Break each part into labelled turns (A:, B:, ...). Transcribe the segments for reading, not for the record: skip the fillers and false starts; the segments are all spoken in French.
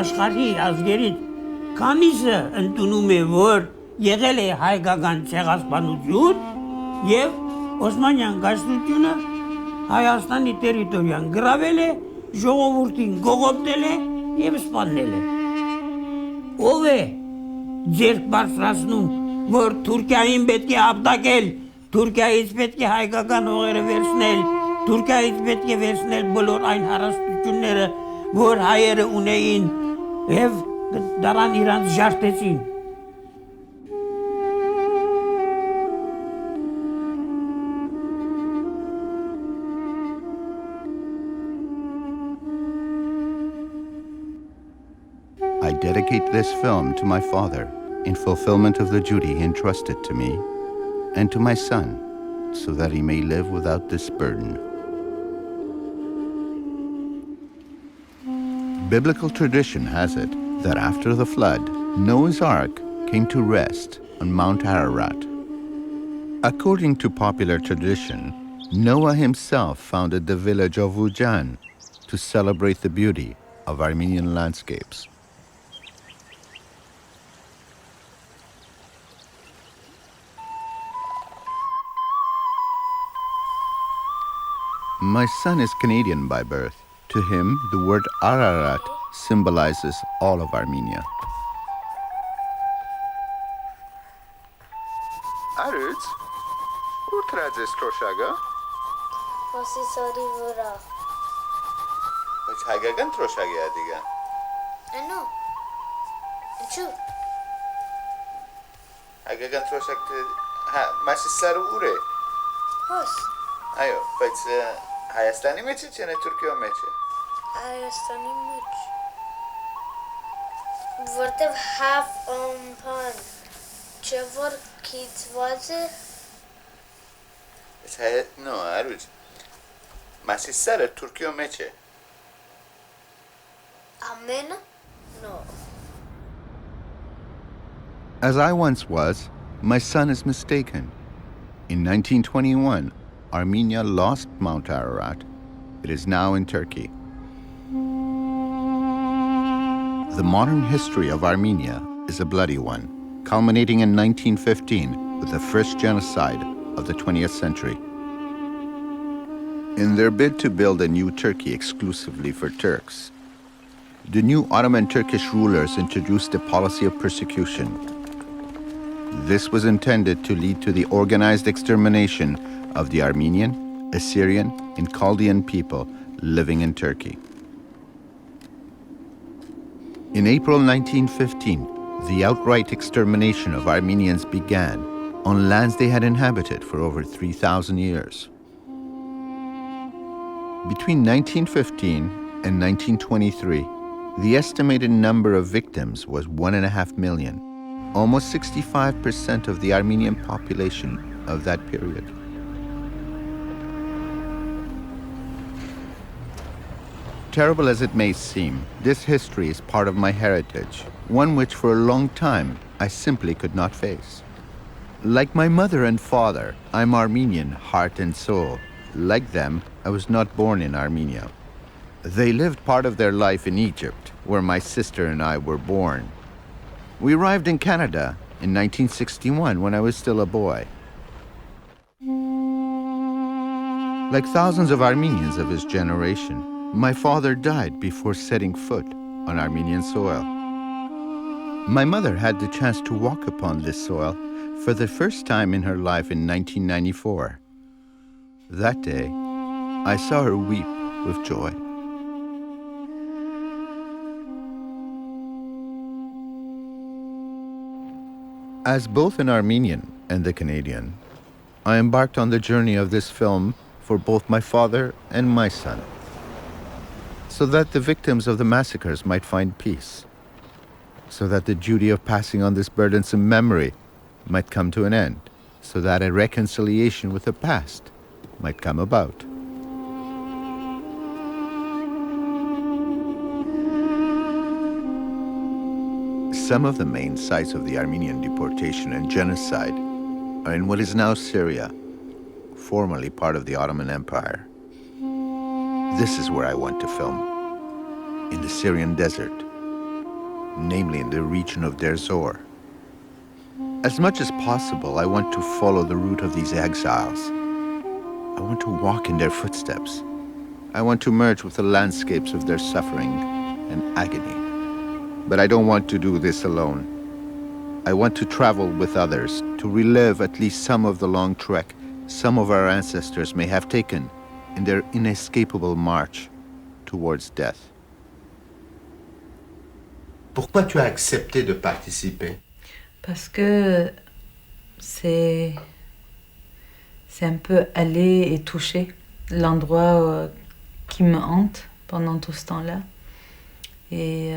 A: աշխարհի ազգերից քանիսը ընդունում է, որ եղել է հայկական ցեղասպանություն եւ Օսմանյան գայսրությունը Հայաստանի տերիտորիան գրավել է, ժողովրդին գողոպտել է եւ սպանել է։ Ով է ձերք բարձրացնում, որ Թուրքիային պետք է ապտակել, Թուրքիայից պետք է հայկական հողերը վերցնել, Թուրքիայից պետք է վերցնել բոլոր այն հարստությունները, որ հայերը ունեին եւ դարան իրանց ջարդեցին։
B: I dedicate this film to my father in fulfillment of the duty he entrusted to me and to my son so that he may live without this burden. Biblical tradition has it that after the flood, Noah's Ark came to rest on Mount Ararat. According to popular tradition, Noah himself founded the village of Ujan to celebrate the beauty of Armenian landscapes. My son is Canadian by birth. To him, the word Ararat symbolizes all of Armenia. Arut, utradzes troshaga?
C: Masisari vora.
B: Բայց հայկական troshaga է դիգա։
C: Ano? Ինչու։
B: Հայկական troshaga հա, մասիսարը ուր է։
C: Հոս։
B: Այո, բայց Հայաստանի մեջ է, չէ՞ Թուրքիո մեջ է։
C: Հայաստանի մեջ։ Որտեվ հավ ամփան չէ որ քիծված է։
B: Բայց հայ նո, արուց։ Մասիսարը Թուրքիո մեջ է։
C: Ամենը։ No.
B: As I once was, my son is mistaken. In 1921, Armenia lost Mount Ararat. It is now in Turkey. The modern history of Armenia is a bloody one, culminating in 1915 with the first genocide of the 20th century. In their bid to build a new Turkey exclusively for Turks, the new Ottoman Turkish rulers introduced a policy of persecution. This was intended to lead to the organized extermination of the Armenian, Assyrian, and Chaldean people living in Turkey. In April 1915, the outright extermination of Armenians began on lands they had inhabited for over 3,000 years. Between 1915 and 1923, the estimated number of victims was 1.5 million, almost 65% of the Armenian population of that period. Terrible as it may seem, this history is part of my heritage, one which for a long time I simply could not face. Like my mother and father, I'm Armenian heart and soul. Like them, I was not born in Armenia. They lived part of their life in Egypt, where my sister and I were born. We arrived in Canada in 1961 when I was still a boy. Like thousands of Armenians of his generation, my father died before setting foot on Armenian soil. My mother had the chance to walk upon this soil for the first time in her life in 1994. That day, I saw her weep with joy. As both an Armenian and a Canadian, I embarked on the journey of this film for both my father and my son, so that the victims of the massacres might find peace, so that the duty of passing on this burdensome memory might come to an end, so that a reconciliation with the past might come about. Some of the main sites of the Armenian deportation and genocide are in what is now Syria, formerly part of the Ottoman Empire. This is where I want to film, in the Syrian desert, namely in the region of Deir Zor. As much as possible, I want to follow the route of these exiles. I want to walk in their footsteps. I want to merge with the landscapes of their suffering and agony. But I don't want to do this alone. I want to travel with others, to relive at least some of the long trek some of our ancestors may have taken in their inescapable march towards death.
D: Pourquoi tu as accepté de participer?
E: Parce que c'est un peu aller et toucher l'endroit qui me hante pendant tout ce temps-là. Et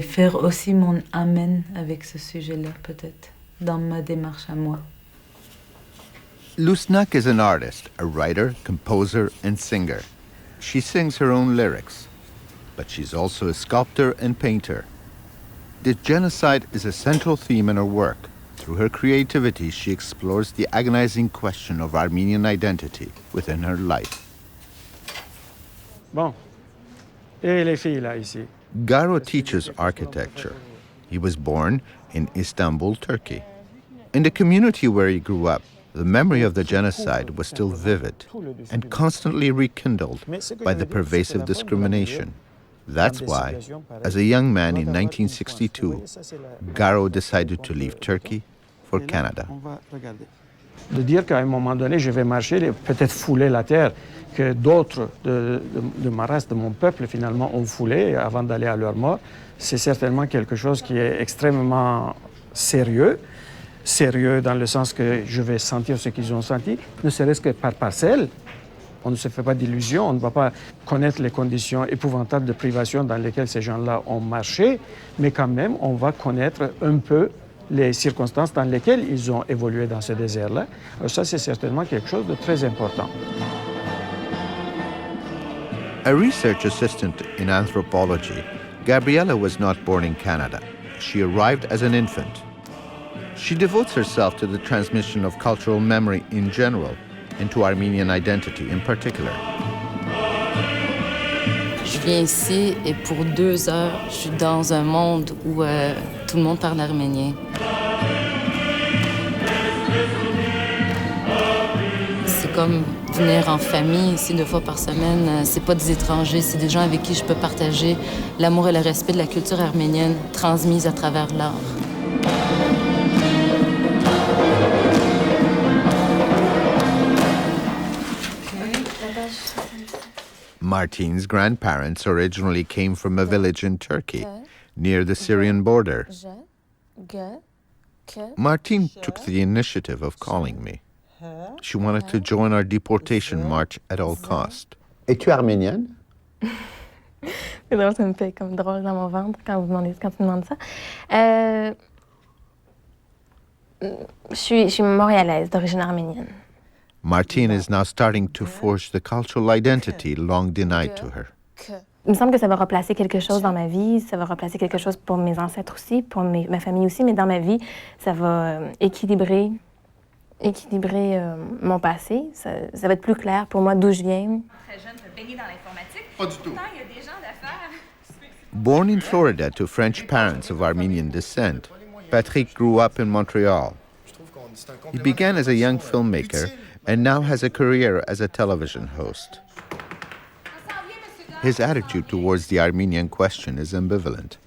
E: faire aussi mon amen avec ce sujet-là, peut-être, dans ma démarche à moi.
B: Lusnak is an artist, a writer, composer, and singer. She sings her own lyrics, but she's also a sculptor and painter. The genocide is a central theme in her work. Through her creativity, she explores the agonizing question of Armenian identity within her life.
F: Bon. Et les filles, là, ici.
B: Garo teaches architecture. He was born in Istanbul, Turkey. In the community where he grew up, the memory of the genocide was still vivid and constantly rekindled by the pervasive discrimination. That's why, as a young man in 1962, Garo decided to leave Turkey for Canada.
F: De dire qu'à un moment donné, je vais marcher et peut-être fouler la terre que d'autres de ma race, de mon peuple, finalement, ont foulé avant d'aller à leur mort, c'est certainement quelque chose qui est extrêmement sérieux. Sérieux dans le sens que je vais sentir ce qu'ils ont senti, ne serait-ce que par parcelle. On ne se fait pas d'illusions, on ne va pas connaître les conditions épouvantables de privation dans lesquelles ces gens-là ont marché, mais quand même, on va connaître un peu les circonstances dans lesquelles ils ont évolué dans ce désert-là. Ça, c'est certainement quelque chose de très important.
B: A research assistant in anthropology, Gabriella was not born in Canada. She arrived as an infant. She devotes herself to the transmission of cultural memory in general and to Armenian identity in particular.
G: Je viens ici et pour 2 heures, je suis dans un monde où tout le monde parle arménien. C'est comme venir en famille ici 2 fois par semaine. C'est pas des étrangers, c'est des gens avec qui je peux partager l'amour et le respect de la culture arménienne transmise à travers l'art.
B: Martin's grandparents originally came from a village in Turkey, near the Syrian border. Martine took the initiative of calling me. She wanted to join our deportation march at all cost.
D: Es-tu arménienne?
H: C'est drôle, ça me fait comme drôle dans mon ventre quand tu demandes ça. Je suis montréalaise, d'origine arménienne.
B: Martine is now starting to forge the cultural identity long denied to her.
H: Il me semble que ça va replacer quelque chose dans ma vie, ça va replacer quelque chose pour mes ancêtres aussi, pour ma famille aussi, mais dans ma vie, ça va équilibrer mon passé. Ça va être plus clair pour moi d'où je viens.
I: Très jeune, te baigner dans l'informatique.
D: Pas du tout.
I: Pourtant, il y a des gens d'affaires.
B: Born in Florida to French parents of Armenian descent, Patrick grew up in Montreal. He began as a young filmmaker and now has a career as a television host. His attitude towards the Armenian question is ambivalent.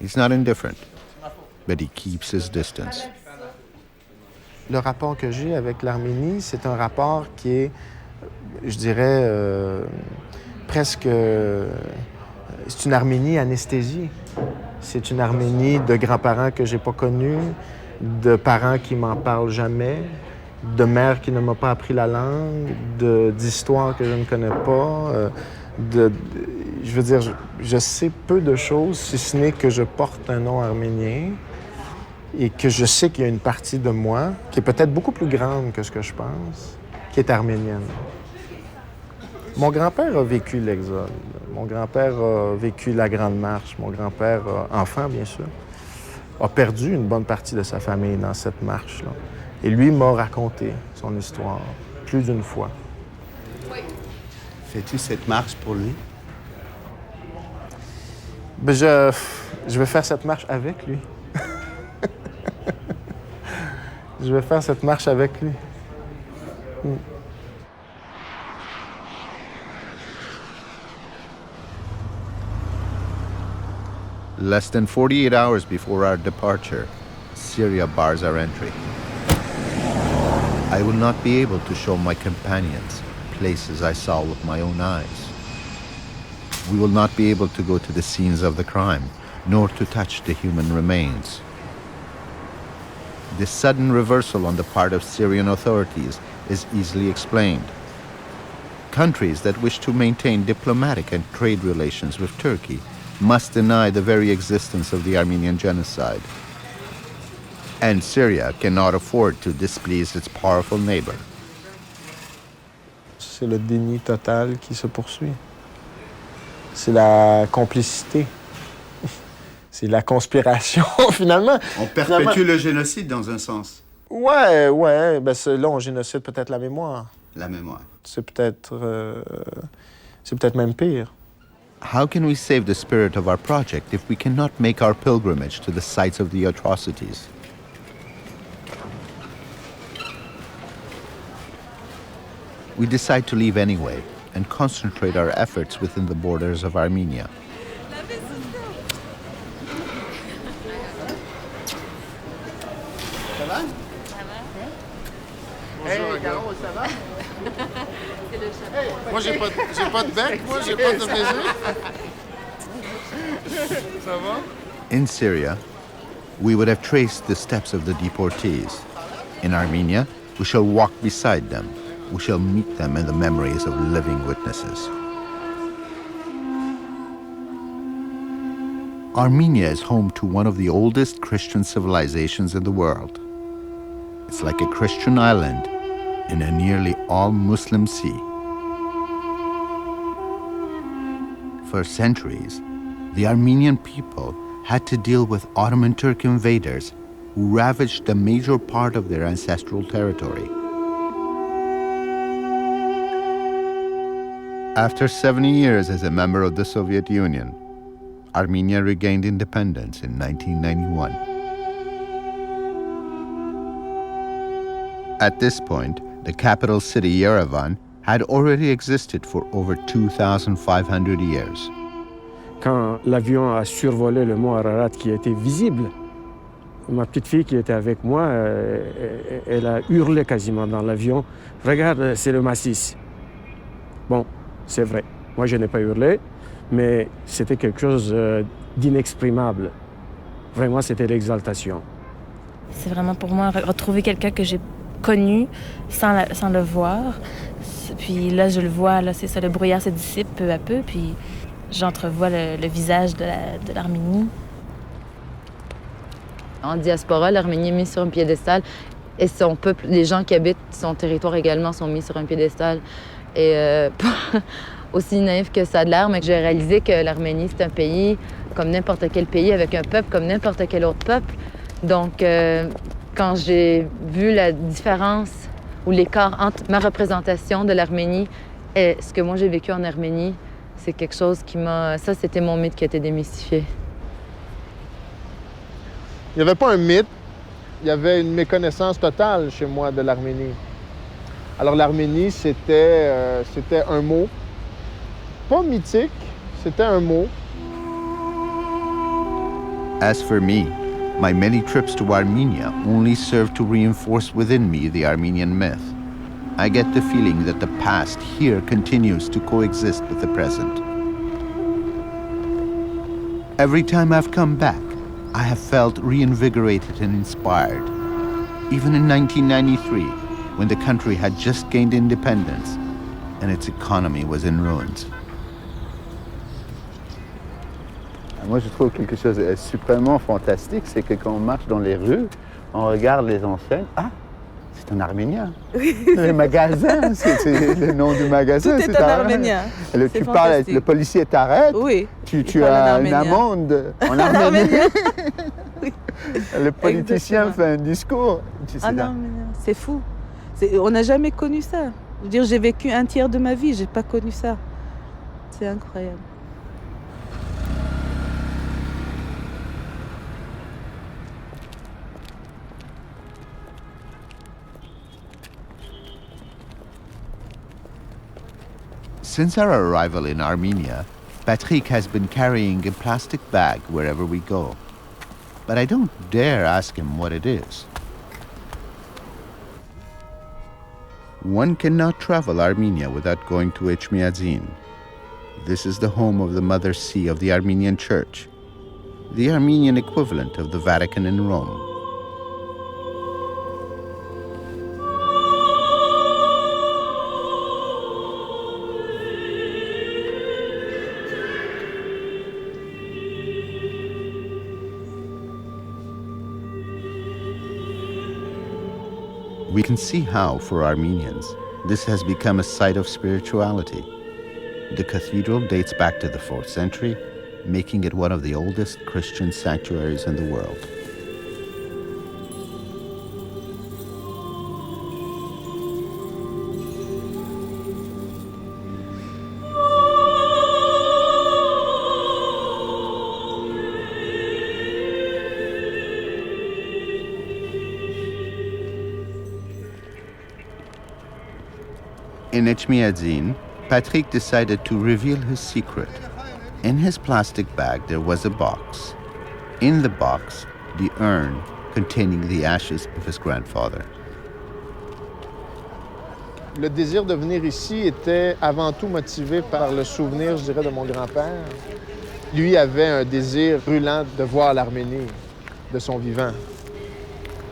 B: He's not indifferent, but he keeps his distance.
J: Le rapport que j'ai avec l'Arménie, c'est un rapport qui est, je dirais, presque... c'est une Arménie anesthésie. C'est une Arménie de grands-parents que j'ai pas connus, de parents qui m'en parlent jamais, de mère qui ne m'a pas appris la langue, d'histoires que je ne connais pas. Je veux dire, je sais peu de choses, si ce n'est que je porte un nom arménien et que je sais qu'il y a une partie de moi qui est peut-être beaucoup plus grande que ce que je pense, qui est arménienne. Mon grand-père a vécu l'exode. Mon grand-père a vécu la Grande Marche. Mon grand-père, enfant bien sûr, a perdu une bonne partie de sa famille dans cette marche-là. Et lui m'a raconté son histoire plus d'une fois.
D: Fais-tu cette marche pour lui?
J: Ben, je vais faire cette marche avec lui. Je vais faire cette marche avec lui.
B: Less than 48 hours before our departure, Syria bars our entry. I will not be able to show my companions places I saw with my own eyes. We will not be able to go to the scenes of the crime, nor to touch the human remains. This sudden reversal on the part of Syrian authorities is easily explained. Countries that wish to maintain diplomatic and trade relations with Turkey must deny the very existence of the Armenian genocide. And Syria cannot afford to displease its powerful neighbor.
J: C'est le déni total qui se poursuit. C'est la complicité. C'est la conspiration, finalement.
D: On perpétue le génocide dans un sens.
J: Ouais. Ben là, on génocide peut-être la mémoire.
D: La mémoire.
J: C'est peut-être même pire.
B: How can we save the spirit of our project if we cannot make our pilgrimage to the sites of the atrocities? We decide to leave anyway and concentrate our efforts within the borders of Armenia.
J: Ça va? Bonjour, Caro, ça va? Hey, moi, j'ai pas de bec, moi, j'ai pas de baiser. Ça va?
B: In Syria, we would have traced the steps of the deportees. In Armenia, we shall walk beside them. We shall meet them in the memories of living witnesses. Armenia is home to one of the oldest Christian civilizations in the world. It's like a Christian island in a nearly all-Muslim sea. For centuries, the Armenian people had to deal with Ottoman Turk invaders who ravaged a major part of their ancestral territory. After 70 years as a member of the Soviet Union, Armenia regained independence in 1991. At this point, the capital city, Yerevan, had already existed for over 2,500 years.
F: Quand l'avion a survolé le mont Ararat qui était visible, ma petite fille qui était avec moi, elle a hurlé quasiment dans l'avion. « Regarde, c'est le massif. » Bon, c'est vrai. Moi, je n'ai pas hurlé, mais c'était quelque chose d'inexprimable. Vraiment, c'était l'exaltation.
H: C'est vraiment pour moi retrouver quelqu'un que j'ai connu sans le voir. Puis là, je le vois, là, c'est ça, le brouillard se dissipe peu à peu, puis j'entrevois le visage de l'Arménie.
G: En diaspora, l'Arménie est mise sur un piédestal et son peuple, les gens qui habitent son territoire également sont mis sur un piédestal. Et aussi naïf que ça a de l'air, mais j'ai réalisé que l'Arménie, c'est un pays comme n'importe quel pays, avec un peuple comme n'importe quel autre peuple. Donc, quand j'ai vu la différence ou l'écart entre ma représentation de l'Arménie et ce que moi j'ai vécu en Arménie, c'est quelque chose qui m'a... Ça, c'était mon mythe qui a été démystifié.
J: Il n'y avait pas un mythe, il y avait une méconnaissance totale chez moi de l'Arménie. Alors l'Arménie, c'était un mot, pas mythique, c'était un mot.
B: As for me, my many trips to Armenia only serve to reinforce within me the Armenian myth. I get the feeling that the past here continues to coexist with the present. Every time I've come back, I have felt reinvigorated and inspired. Even in 1993, when the country had just gained independence and its economy was in ruins.
D: Moi, je trouve quelque chose de suprêmement fantastique, c'est que quand on marche dans les rues, on regarde les enseignes. Ah, c'est un Arménien. Le magasin, c'est le nom du magasin.
E: Tout est un Arménien.
D: Tu parles, le policier t'arrête.
E: Oui.
D: Tu as une amende en arménien. Oui. Le politicien fait un discours.
E: En arménien, c'est fou. On n'a jamais connu ça. Je veux dire, j'ai vécu un tiers de ma vie, j'ai pas connu ça. C'est incroyable.
B: Since our arrival in Armenia, Patrick has been carrying a plastic bag wherever we go. But I don't dare ask him what it is. One cannot travel Armenia without going to Etchmiadzin. This is the home of the Mother See of the Armenian Church, the Armenian equivalent of the Vatican in Rome. We can see how, for Armenians, this has become a site of spirituality. The cathedral dates back to the 4th century, making it one of the oldest Christian sanctuaries in the world. In Etchmiadzin, Patrick decided to reveal his secret. In his plastic bag, there was a box. In the box, the urn containing the ashes of his grandfather.
J: Le désir de venir ici était avant tout motivé par le souvenir, je dirais, de mon grand-père. Lui avait un désir brûlant de voir l'Arménie de son vivant.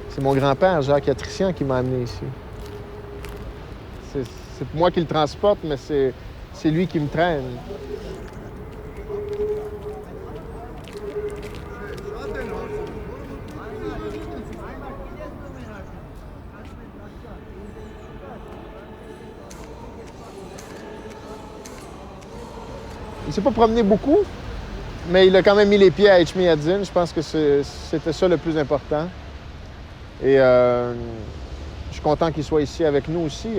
J: C'est mon grand-père, Jacques Atrician, qui m'a amené ici. C'est moi qui le transporte, mais c'est lui qui me traîne. Il ne s'est pas promené beaucoup, mais il a quand même mis les pieds à Etchmiadzin. Je pense que c'était ça le plus important. Et je suis content qu'il soit ici avec nous aussi,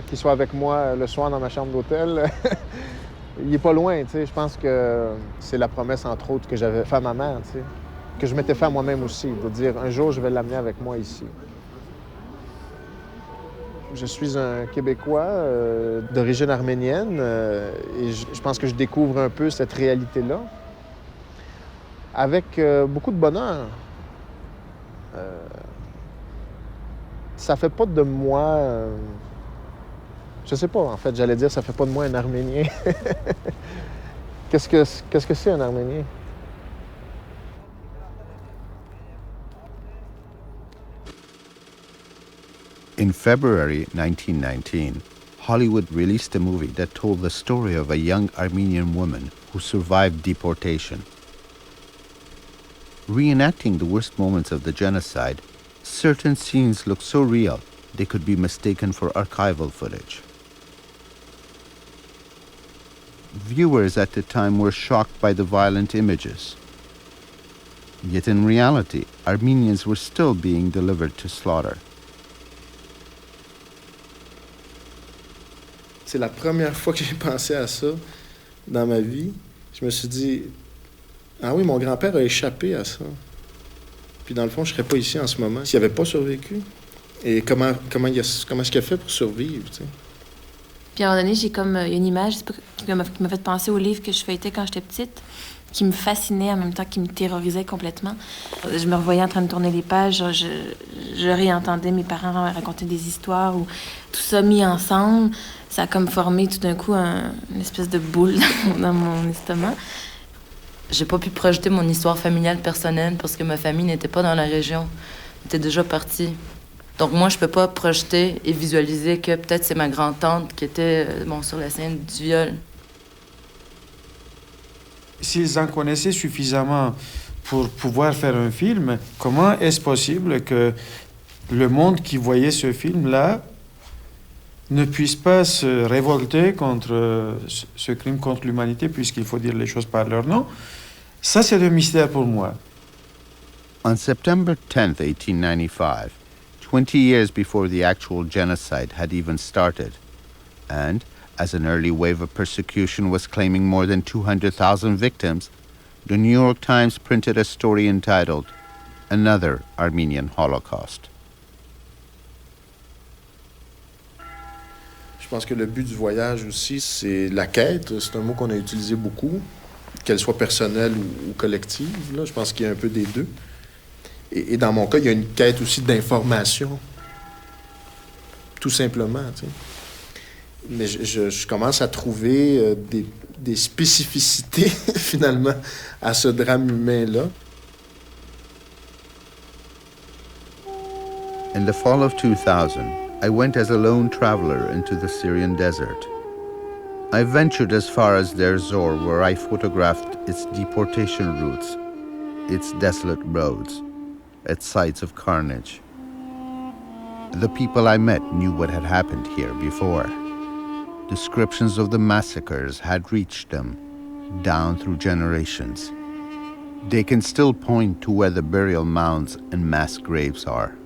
J: qu'il soit avec moi le soir dans ma chambre d'hôtel. Il est pas loin, tu sais. Je pense que c'est la promesse, entre autres, que j'avais fait à ma mère, tu sais, que je m'étais fait à moi-même aussi, de dire un jour, je vais l'amener avec moi ici. Je suis un Québécois d'origine arménienne et je pense que je découvre un peu cette réalité-là avec beaucoup de bonheur. Ça fait pas de moi... je sais pas, en fait, j'allais dire ça fait pas de moi un Arménien. Qu'est-ce que c'est un Arménien?
B: In February 1919, Hollywood released a movie that told the story of a young Armenian woman who survived deportation. Reenacting the worst moments of the genocide, certain scenes look so real they could be mistaken for archival footage. Viewers at the time were shocked by the violent images. Yet in reality, Armenians were still being delivered to slaughter.
J: C'est la première fois que j'ai pensé à ça dans ma vie. Je me suis dit, ah oui, mon grand-père a échappé à ça. Puis dans le fond, je ne serais pas ici en ce moment s'il n'avait pas survécu. Et comment est-ce qu'il a fait pour survivre, tu sais?
H: Puis à un moment donné, j'ai comme une image qui m'a fait penser au livre que je feuilletais quand j'étais petite, qui me fascinait en même temps, qui me terrorisait complètement. Je me revoyais en train de tourner les pages, je réentendais mes parents raconter des histoires, ou tout ça mis ensemble, ça a comme formé tout d'un coup une espèce de boule dans mon estomac.
G: J'ai pas pu projeter mon histoire familiale personnelle parce que ma famille n'était pas dans la région, était déjà partie. Donc moi, je peux pas projeter et visualiser que peut-être c'est ma grand-tante qui était sur la scène du viol.
F: S'ils en connaissaient suffisamment pour pouvoir faire un film, comment est-ce possible que le monde qui voyait ce film-là ne puisse pas se révolter contre ce crime contre l'humanité, puisqu'il faut dire les choses par leur nom? Ça, c'est un mystère pour moi.
B: On September 10th, 1895, 20 years before the actual genocide had even started, and as an early wave of persecution was claiming more than 200,000 victims, the New York Times printed a story entitled, Another Armenian Holocaust.
J: Je pense que le but du voyage aussi, c'est la quête. C'est un mot qu'on a utilisé beaucoup, qu'elle soit personnelle ou collective. Là. Je pense qu'il y a un peu des deux. Et dans mon cas, il y a une quête aussi d'information. Tout simplement, tu sais. Mais je commence à trouver des spécificités, finalement, à ce drame humain-là.
B: In the fall of 2000, I went as a lone traveler into the Syrian desert. I ventured as far as Deir Zor, where I photographed its deportation routes, its desolate roads, its sites of carnage. The people I met knew what had happened here before. Descriptions of the massacres had reached them, down through generations. They can still point to where the burial mounds and mass graves are.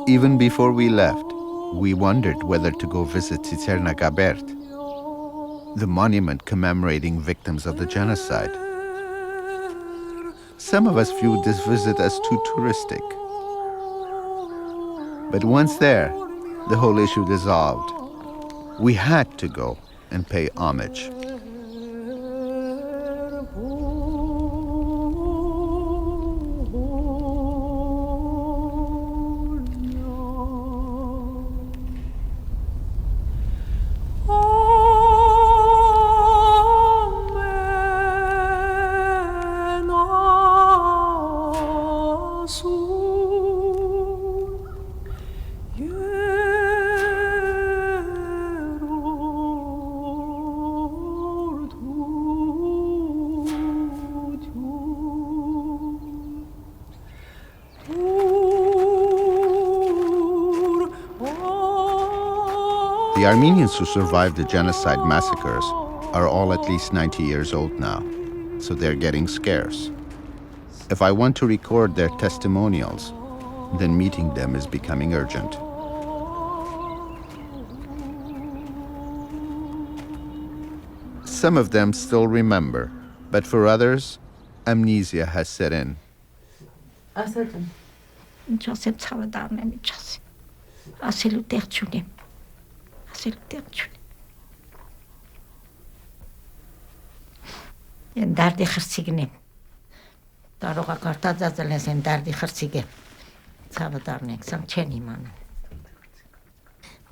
B: Even before we left, we wondered whether to go visit Citerna Gabert, the monument commemorating victims of the genocide. Some of us viewed this visit as too touristic. But once there, the whole issue dissolved. We had to go and pay homage. The Armenians who survived the genocide massacres are all at least 90 years old now, so they're getting scarce. If I want to record their testimonials, then meeting them is becoming urgent. Some of them still remember, but for others, amnesia has set in.
K: دردی خرسیگنیم داروغا کارتا زلزله‌سن دردی خرسیگه سال دارنک سام چنی مانه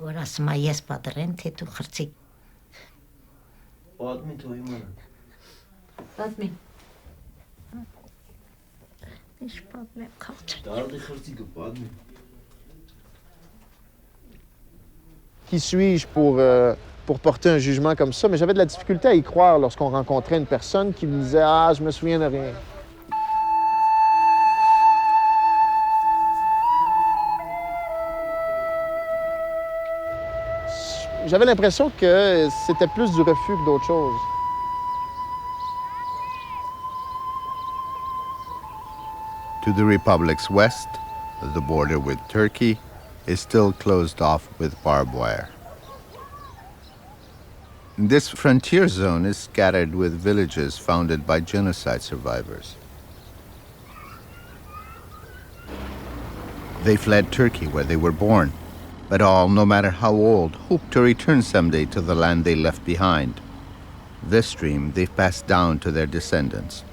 K: وراس مایس پادرن تو خرسیگ
L: آدمی توی مانه
K: آدمی نیش پادرن کارت
L: دردی خرسیگه آدمی
J: Qui suis-je pour porter un jugement comme ça? Mais j'avais de la difficulté à y croire lorsqu'on rencontrait une personne qui me disait « Ah, je me souviens de rien ». J'avais l'impression que c'était plus du refus que d'autre chose.
B: To the republic's west, the border with Turkey is still closed off with barbed wire. This frontier zone is scattered with villages founded by genocide survivors. They fled Turkey where they were born, but all, no matter how old, hope to return someday to the land they left behind. This dream they've passed down to their descendants.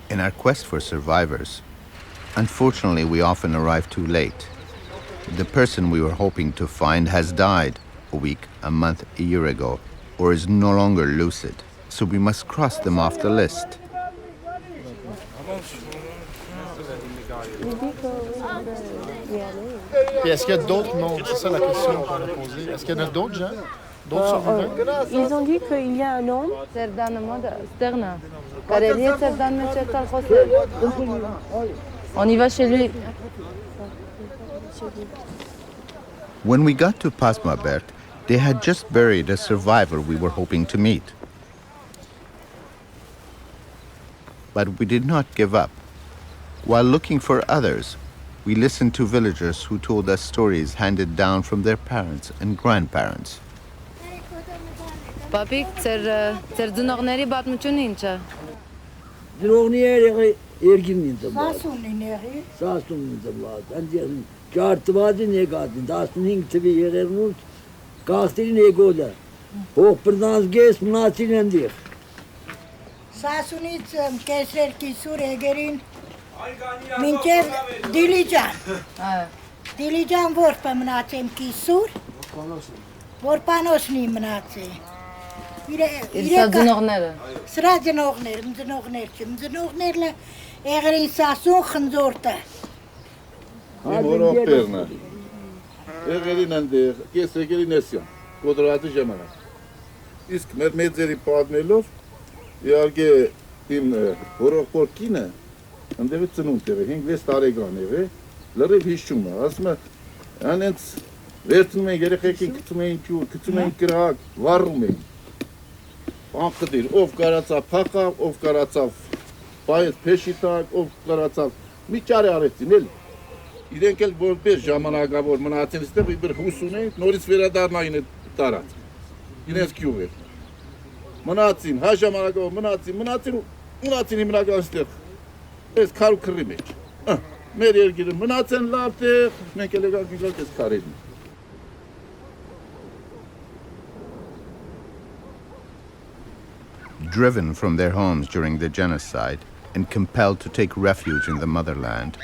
B: In our quest for survivors, unfortunately, we often arrive too late. The person we were hoping to find has died a week, a month, a year ago, or is no longer lucid, so we must cross them off the list.
J: Et est-ce qu'il y a d'autres noms? C'est ça la question qu'on a posée. Est-ce qu'il y en a d'autres gens? D'autres survivants?
M: Ils ont dit qu'il y a un homme.
G: On y va chez lui.
B: When we got to Pasmabert, they had just buried a survivor we were hoping to meet. But we did not give up. While looking for others, We listened to villagers who told us stories handed down from their parents and grandparents.
G: Papi, ծեր ծնողների պատմությունը ինչ է։
L: Ծնողները երկին ինձ բաց։
K: Սասունիների։
L: Սասուն ինձ բաց։ Անջան ջարտվածին եկածին 15 թվի եղերնուց կախտին եկոլը։ Հողբրնանց գես մնացին ընդիղ։
K: Սասունից կեսրեր կիսուր եկերին մինչև Դիլիջան։ Դիլիջան որպը մնացեմ կիսուր, որպանոսնի մնացե։
G: Սա ծնողները։
K: Սրա ծնողներle եղերին Սասուն խնձորտը։
D: Որոպերնա։ Եղերին ընդեղ, կես եկերին էսյան, կոդրատի ժամանակ։ Իսկ մեր մեծերի պատմելով, իհարկե իմ որոպոր կինը ընդեղի ծնունդ եղե, 5-6 տարեկան եղե, լրիվ հիշում է, ասում է, անենց վերցնում են երեխեքին, գցում էին ջուր, գցում էին կրակ, վառում էին։ Անխտիր, ով կարացավ փախավ, ով կարացավ բայեց փեշի տակ, ով կարացավ մի ճարի արեցին էլ։ Իրենք էլ որպես ժամանակավոր մնացին այստեղ իբր հուս ունեն, նորից վերադառնային այդ տարած։ Իրենց գյուղեր։ Մնացին, հա ժամանակավոր մնացին հիմնական այստեղ։ Այս քարու քրի մեջ։ Մեր երկիրը մնացեն լավ տեղ, մենք էլ եկանք այս քարերին։
B: Driven from their homes during the genocide and compelled to take refuge in the motherland,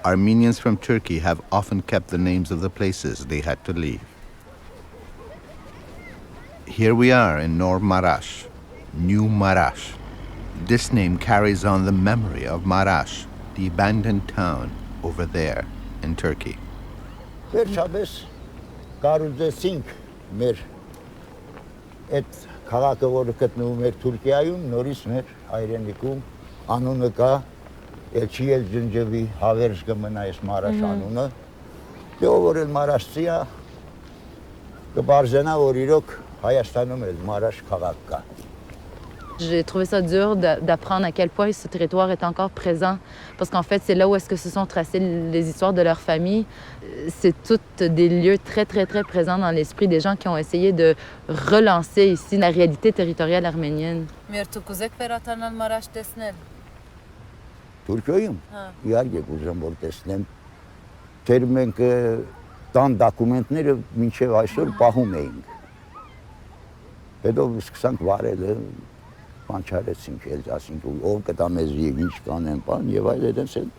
B: Armenians from Turkey have often kept the names of the places they had to leave. Here we are in Nor Marash, New Marash. This name carries on the memory of Marash, the abandoned town over there in Turkey.
D: Վերջապես կարուզեցինք մեր այդ քաղաքը, որը գտնվում էր Թուրքիայում, նորից մեր հայրենիքում անունը կա, էլ չի էլ ջնջվի, հավերժ կմնա այս Մարաշ անունը։ Դե ով որ էլ մարաշցի է, կբարձենա, որ իրոք Հայաստանում էլ Մարաշ քաղաք կա։
G: J'ai trouvé ça dur d'apprendre à quel point ce territoire est encore présent, parce qu'en fait, c'est là où est-ce que se sont tracées les histoires de leur famille. C'est toutes des lieux très, très, très présents dans l'esprit des gens qui ont essayé de relancer ici la réalité territoriale arménienne.
D: Թուրքիայում իհարկե կուզեմ որ տեսնեմ, թեր մենք տան դոկումենտները մինչև այսօր պահում էինք։ Հետո սկսանք վարել, Պանչարեցինք, ասինք, ով կտա մեզ և ինչ կանեն պան, և այլ հետենց էլ,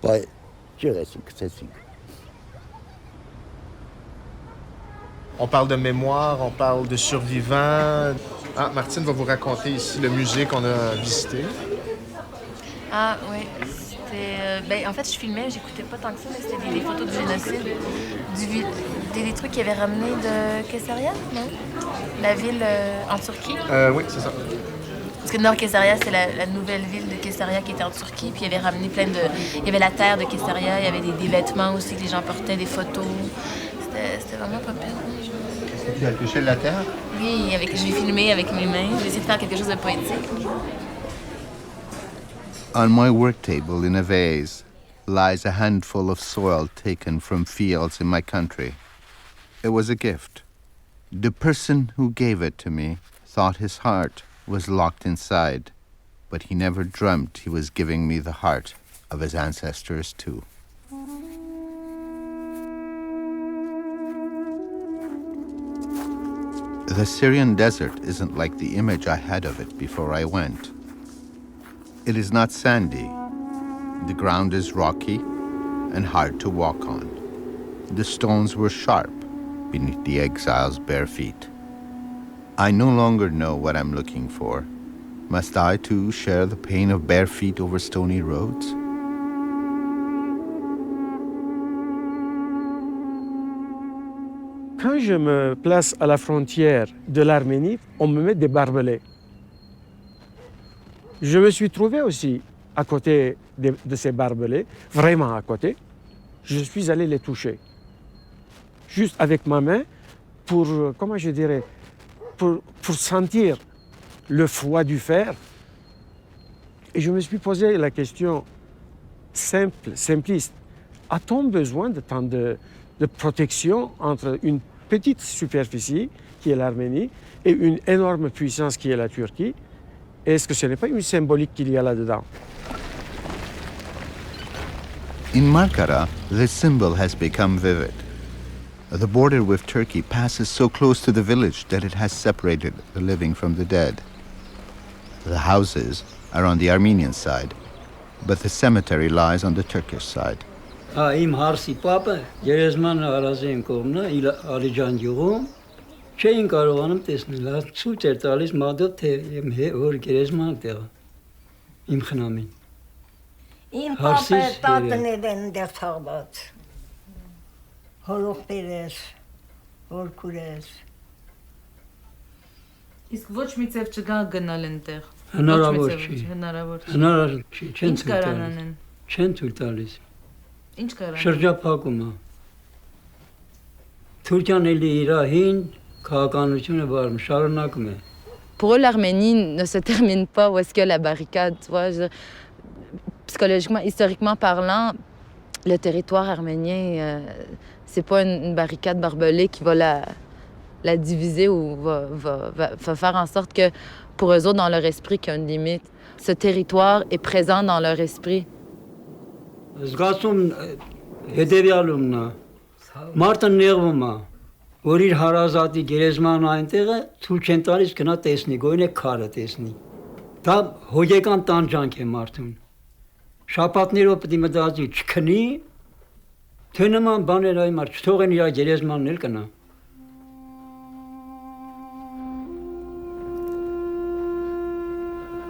D: բայ ճեղեցինք, կծեցինք։
J: On parle de mémoire, on parle de survivants. Ah, Martine va vous raconter ici le musée qu'on a visité.
H: Ah oui, c'était... en fait, je filmais, j'écoutais pas tant que ça, mais c'était des photos du génocide, des trucs qu'ils avaient ramenés de Kesaria, non? La ville en Turquie.
J: Oui, c'est ça.
H: Parce que Nord Kesaria, c'est la nouvelle ville de Kesaria qui était en Turquie, puis ils avaient ramené plein de... Il y avait la terre de Kesaria, il y avait des vêtements aussi que les gens portaient, des photos. C'était vraiment pas pire.
D: Tu as touché la terre?
H: Oui, j'ai filmé avec mes mains, j'ai essayé de faire quelque chose de poétique.
B: On my work table in a vase lies a handful of soil taken from fields in my country. It was a gift. The person who gave it to me thought his heart was locked inside, but he never dreamt he was giving me the heart of his ancestors too. The Syrian desert isn't like the image I had of it before I went. It is not sandy. The ground is rocky and hard to walk on. The stones were sharp beneath the exile's bare feet. I no longer know what I'm looking for. Must I too share the pain of bare feet over stony roads?
F: Quand je me place à la frontière de l'Arménie, on me met des barbelés. Je me suis trouvé aussi à côté de ces barbelés, vraiment à côté. Je suis allé les toucher, juste avec ma main, pour, comment je dirais, pour sentir le froid du fer. Et je me suis posé la question simple, simpliste. a-t-on besoin de tant de protection entre une petite superficie, qui est l'Arménie, et une énorme puissance qui est la Turquie? Est-ce que ce n'est pas une symbolique qu'il y a là-dedans?
B: In Markara, the symbol has become vivid. The border with Turkey passes so close to the village that it has separated the living from the dead. The houses are on the Armenian side, but the cemetery lies on the Turkish side.
L: Իմ հարսի պապը Երեզման հարազեն կողմնա Ալիջան գյուղում չէին կարողանում տեսնել, ցույց էր տալիս մադո թե որ Երեզման տեղը իմ խնամին։
K: Իմ պապը տատներ են դեր թաղված։ Հորողտերես, հորքուրես։
E: Իսկ ոչ մի ձև չկա գնալ այնտեղ։
L: Հնարավոր չի։ Հնարավոր չի, չեն
E: ցույց տալիս։
L: Չեն ցույց տալիս։
E: Ինչ կարան։
L: Շրջափակումը։ Թուրքիան էլի իր հին քաղաքականությունը վարում, շարունակում է։
G: Pour eux, l'Arménie ne se termine pas où est-ce que la barricade, tu vois. Psychologiquement, historiquement parlant, le territoire arménien, c'est pas une barricade barbelée qui va la diviser ou va faire en sorte que, pour eux autres, dans leur esprit, qu'il y a une limite. Ce territoire est présent dans leur esprit.
L: Զգացում հետևյալումն է։ Մարդը նեղվում է, որ իր հարազատի գերեզմանը այնտեղը ցույց են տալիս գնա տեսնի, գոյնե քարը տեսնի։ Դա հոգեկան տանջանք է մարդուն։ Շաբաթներով պետք է մտածի չքնի, թե նման բաներ այ մարդ չթողեն իր գերեզմանն էլ կնա։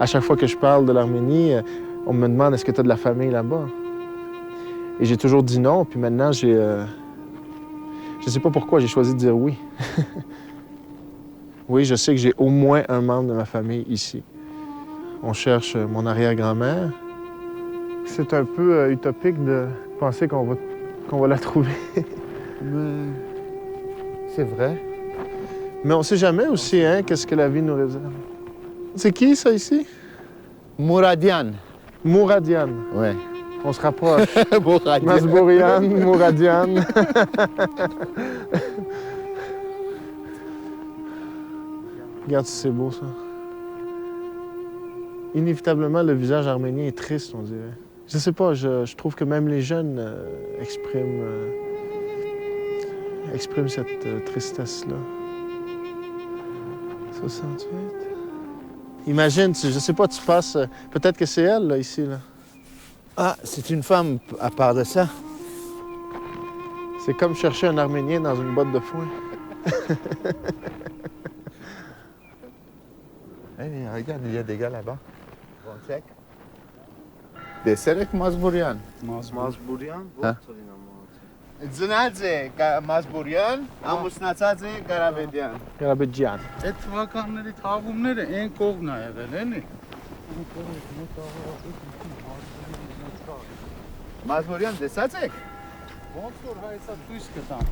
J: À chaque fois que je parle de l'Arménie, on me demande est-ce que tu as de la famille là-bas? Et j'ai toujours dit non, puis maintenant je sais pas pourquoi j'ai choisi de dire oui. Oui, je sais que j'ai au moins un membre de ma famille ici. On cherche mon arrière-grand-mère. C'est un peu utopique de penser qu'on va la trouver.
D: Mais c'est vrai.
J: Mais on sait jamais aussi, hein, qu'est-ce que la vie nous réserve. C'est qui, ça, ici?
D: Mouradian.
J: Mouradian.
D: Ouais.
J: On se rapproche.
D: Mouradian.
J: Masbourian, Mouradian. Regarde si c'est beau, ça. Inévitablement, le visage arménien est triste, on dirait. Je sais pas, je trouve que même les jeunes expriment cette tristesse-là. 68. Imagine, je sais pas, tu passes... Peut-être que c'est elle, là, ici, là.
D: Ah, c'est une femme à part de ça.
J: C'est comme chercher un Arménien dans une botte de foin.
D: Hey, regarde, il y a des gars là-bas. On check. Deserek Mazburian.
J: Mazburian?
D: Hein? Ձնած է Mazburian, ամուսնացած է Garabedian.
J: Garabedian.
N: Այդ թվականների թաղումները այն կողմն է եղել, էլի։
D: Mazburian, տեսած եք։
N: Ոնց որ հայցա ցույց կտամ։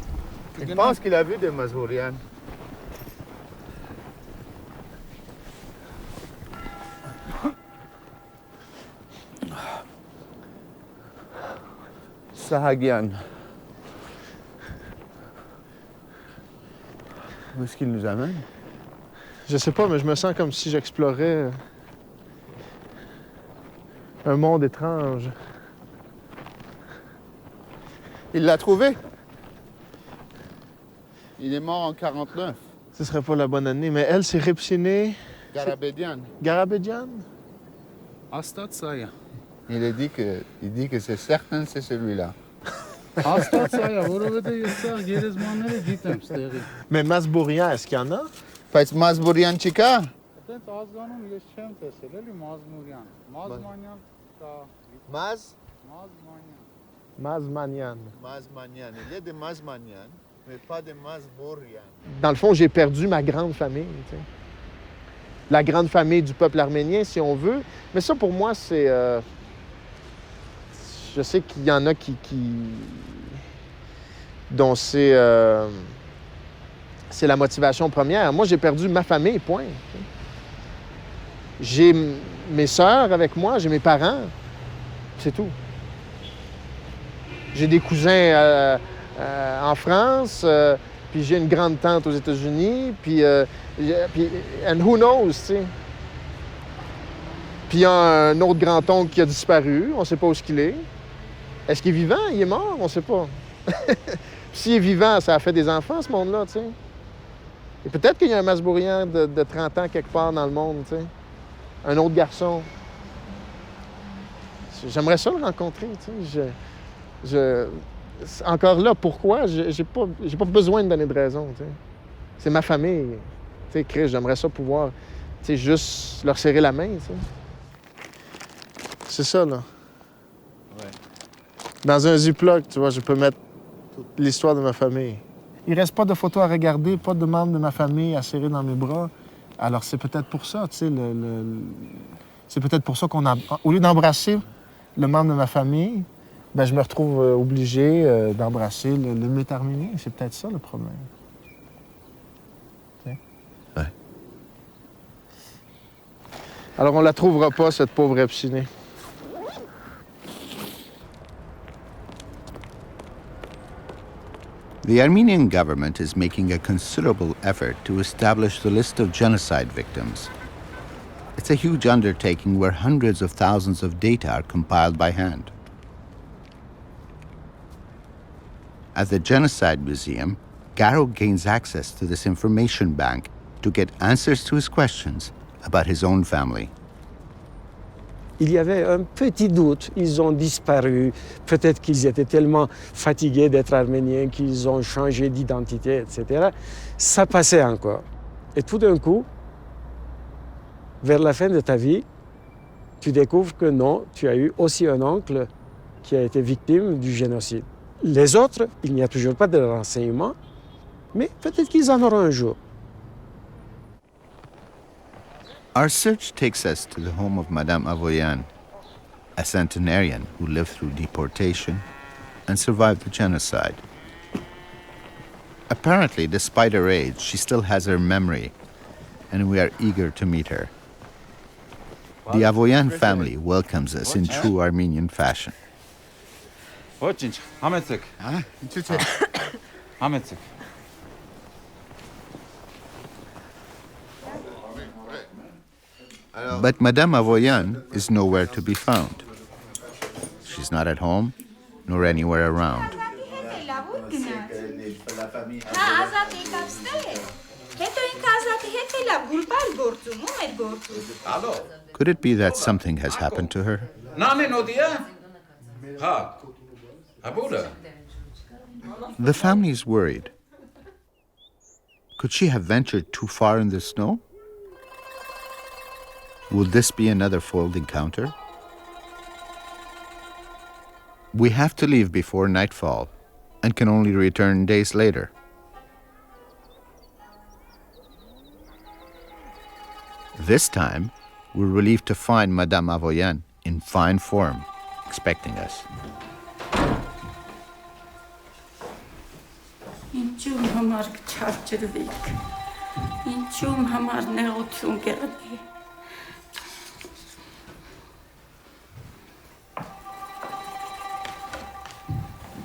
D: Je pense qu'il a vu des Mazburian. Sahagian. Où est-ce qu'il nous amène?
J: Je sais pas, mais je me sens comme si j'explorais un monde étrange.
D: Il l'a trouvé. Il est mort en 49.
J: Ce serait pas la bonne année, mais elle, c'est Repsiné.
D: Garabedian.
J: Garabedian?
N: Astatsaya.
D: Il dit que c'est certain, c'est celui-là.
N: Astatsaya, որովհետեւ ես սա գերեզմանները գիտեմ ստեղի։
J: Mais Masbourian, est-ce qu'il y en a?
D: Բայց Mazburian չկա։
N: Այդտենց ազգանում ես չեմ տեսել, էլի Մազմուրյան։ Մազմանյան կա։
J: Mazmanian.
D: Mazmanian. Il y a des Mazmanian, mais pas de Mazburian.
J: Dans le fond, j'ai perdu ma grande famille, tu sais. La grande famille du peuple arménien, si on veut. Mais ça, pour moi, c'est... Je sais qu'il y en a dont c'est la motivation première. Moi, j'ai perdu ma famille, point. J'ai mes sœurs avec moi, j'ai mes parents. C'est tout. J'ai des cousins en France, puis j'ai une grande tante aux États-Unis, puis and who knows, tu sais. Puis il y a un autre grand-oncle qui a disparu, on ne sait pas où est-ce qu'il est. Est-ce qu'il est vivant? Il est mort? On ne sait pas. S'il est vivant, ça a fait des enfants, ce monde-là, tu sais. Et peut-être qu'il y a un Masbourian de 30 ans quelque part dans le monde, tu sais. Un autre garçon. J'aimerais ça le rencontrer, tu sais. Encore là, pourquoi? J'ai pas besoin de donner de raison, tu sais. C'est ma famille. Tu sais, Chris, j'aimerais ça pouvoir, tu sais, juste leur serrer la main, tu sais. C'est ça, là.
D: Ouais.
J: Dans un Ziploc, tu vois, je peux mettre l'histoire de ma famille. Il reste pas de photos à regarder, pas de membres de ma famille à serrer dans mes bras. Alors, c'est peut-être pour ça, tu sais, c'est peut-être pour ça qu'on a... Au lieu d'embrasser le membre de ma famille, ben, je me retrouve obligé d'embrasser le mythe arménien. C'est peut-être ça, le problème. Okay?
B: Ouais.
J: Alors, on la trouvera pas, cette pauvre Epsinée.
B: The Armenian government is making a considerable effort to establish the list of genocide victims. It's a huge undertaking where hundreds of thousands of data are compiled by hand. At the Genocide Museum, Garo gains access to this information bank to get answers to his questions about his own family.
F: Il y avait un petit doute, ils ont disparu, peut-être qu'ils étaient tellement fatigués d'être arméniens qu'ils ont changé d'identité, etc. Ça passait encore. Et tout d'un coup, vers la fin de ta vie, tu découvres que non, tu as eu aussi un oncle qui a été victime du génocide. Les autres, il n'y a toujours pas de renseignements, mais peut-être qu'ils en auront un jour.
B: Our search takes us to the home of Madame Avoyan, a centenarian who lived through deportation and survived the genocide. Apparently, despite her age, she still has her memory, and we are eager to meet her. The Avoyan family welcomes us in true Armenian fashion.
O: Ոչինչ, համեցեք։ Հա, ինչու՞ չէ։ Համեցեք։
B: But Madame Avoyan is nowhere to be found. She's not at home, nor anywhere around. Could it be that something has happened to her? The family is worried. Could she have ventured too far in the snow? Will this be another foiled encounter? We have to leave before nightfall and can only return days later. This time, we're relieved to find Madame Avoyan in fine form, expecting us.
K: Ինչու՞մ համար չարչրվիք, ինչու՞մ համար նեղություն կեղնի։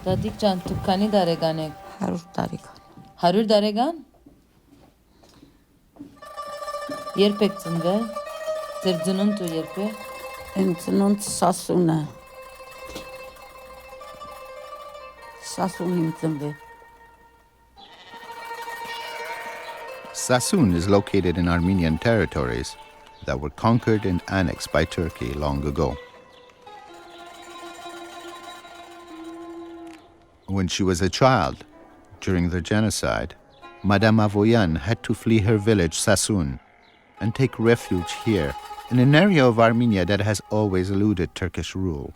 E: Դադիկ ջան, դուք քանի տարեկան եք։
K: 100 տարեկան։
E: 100 տարեկան։ Երբ եք ծնվել։ Ձեր ծնունդը երբ է։
K: Իմ ծնունդ Սասունը։ Սասունին ծնվել։
B: Sassoon is located in Armenian territories that were conquered and annexed by Turkey long ago. When she was a child, during the genocide, Madame Avoyan had to flee her village Sassoon and take refuge here, in an area of Armenia that has always eluded Turkish rule.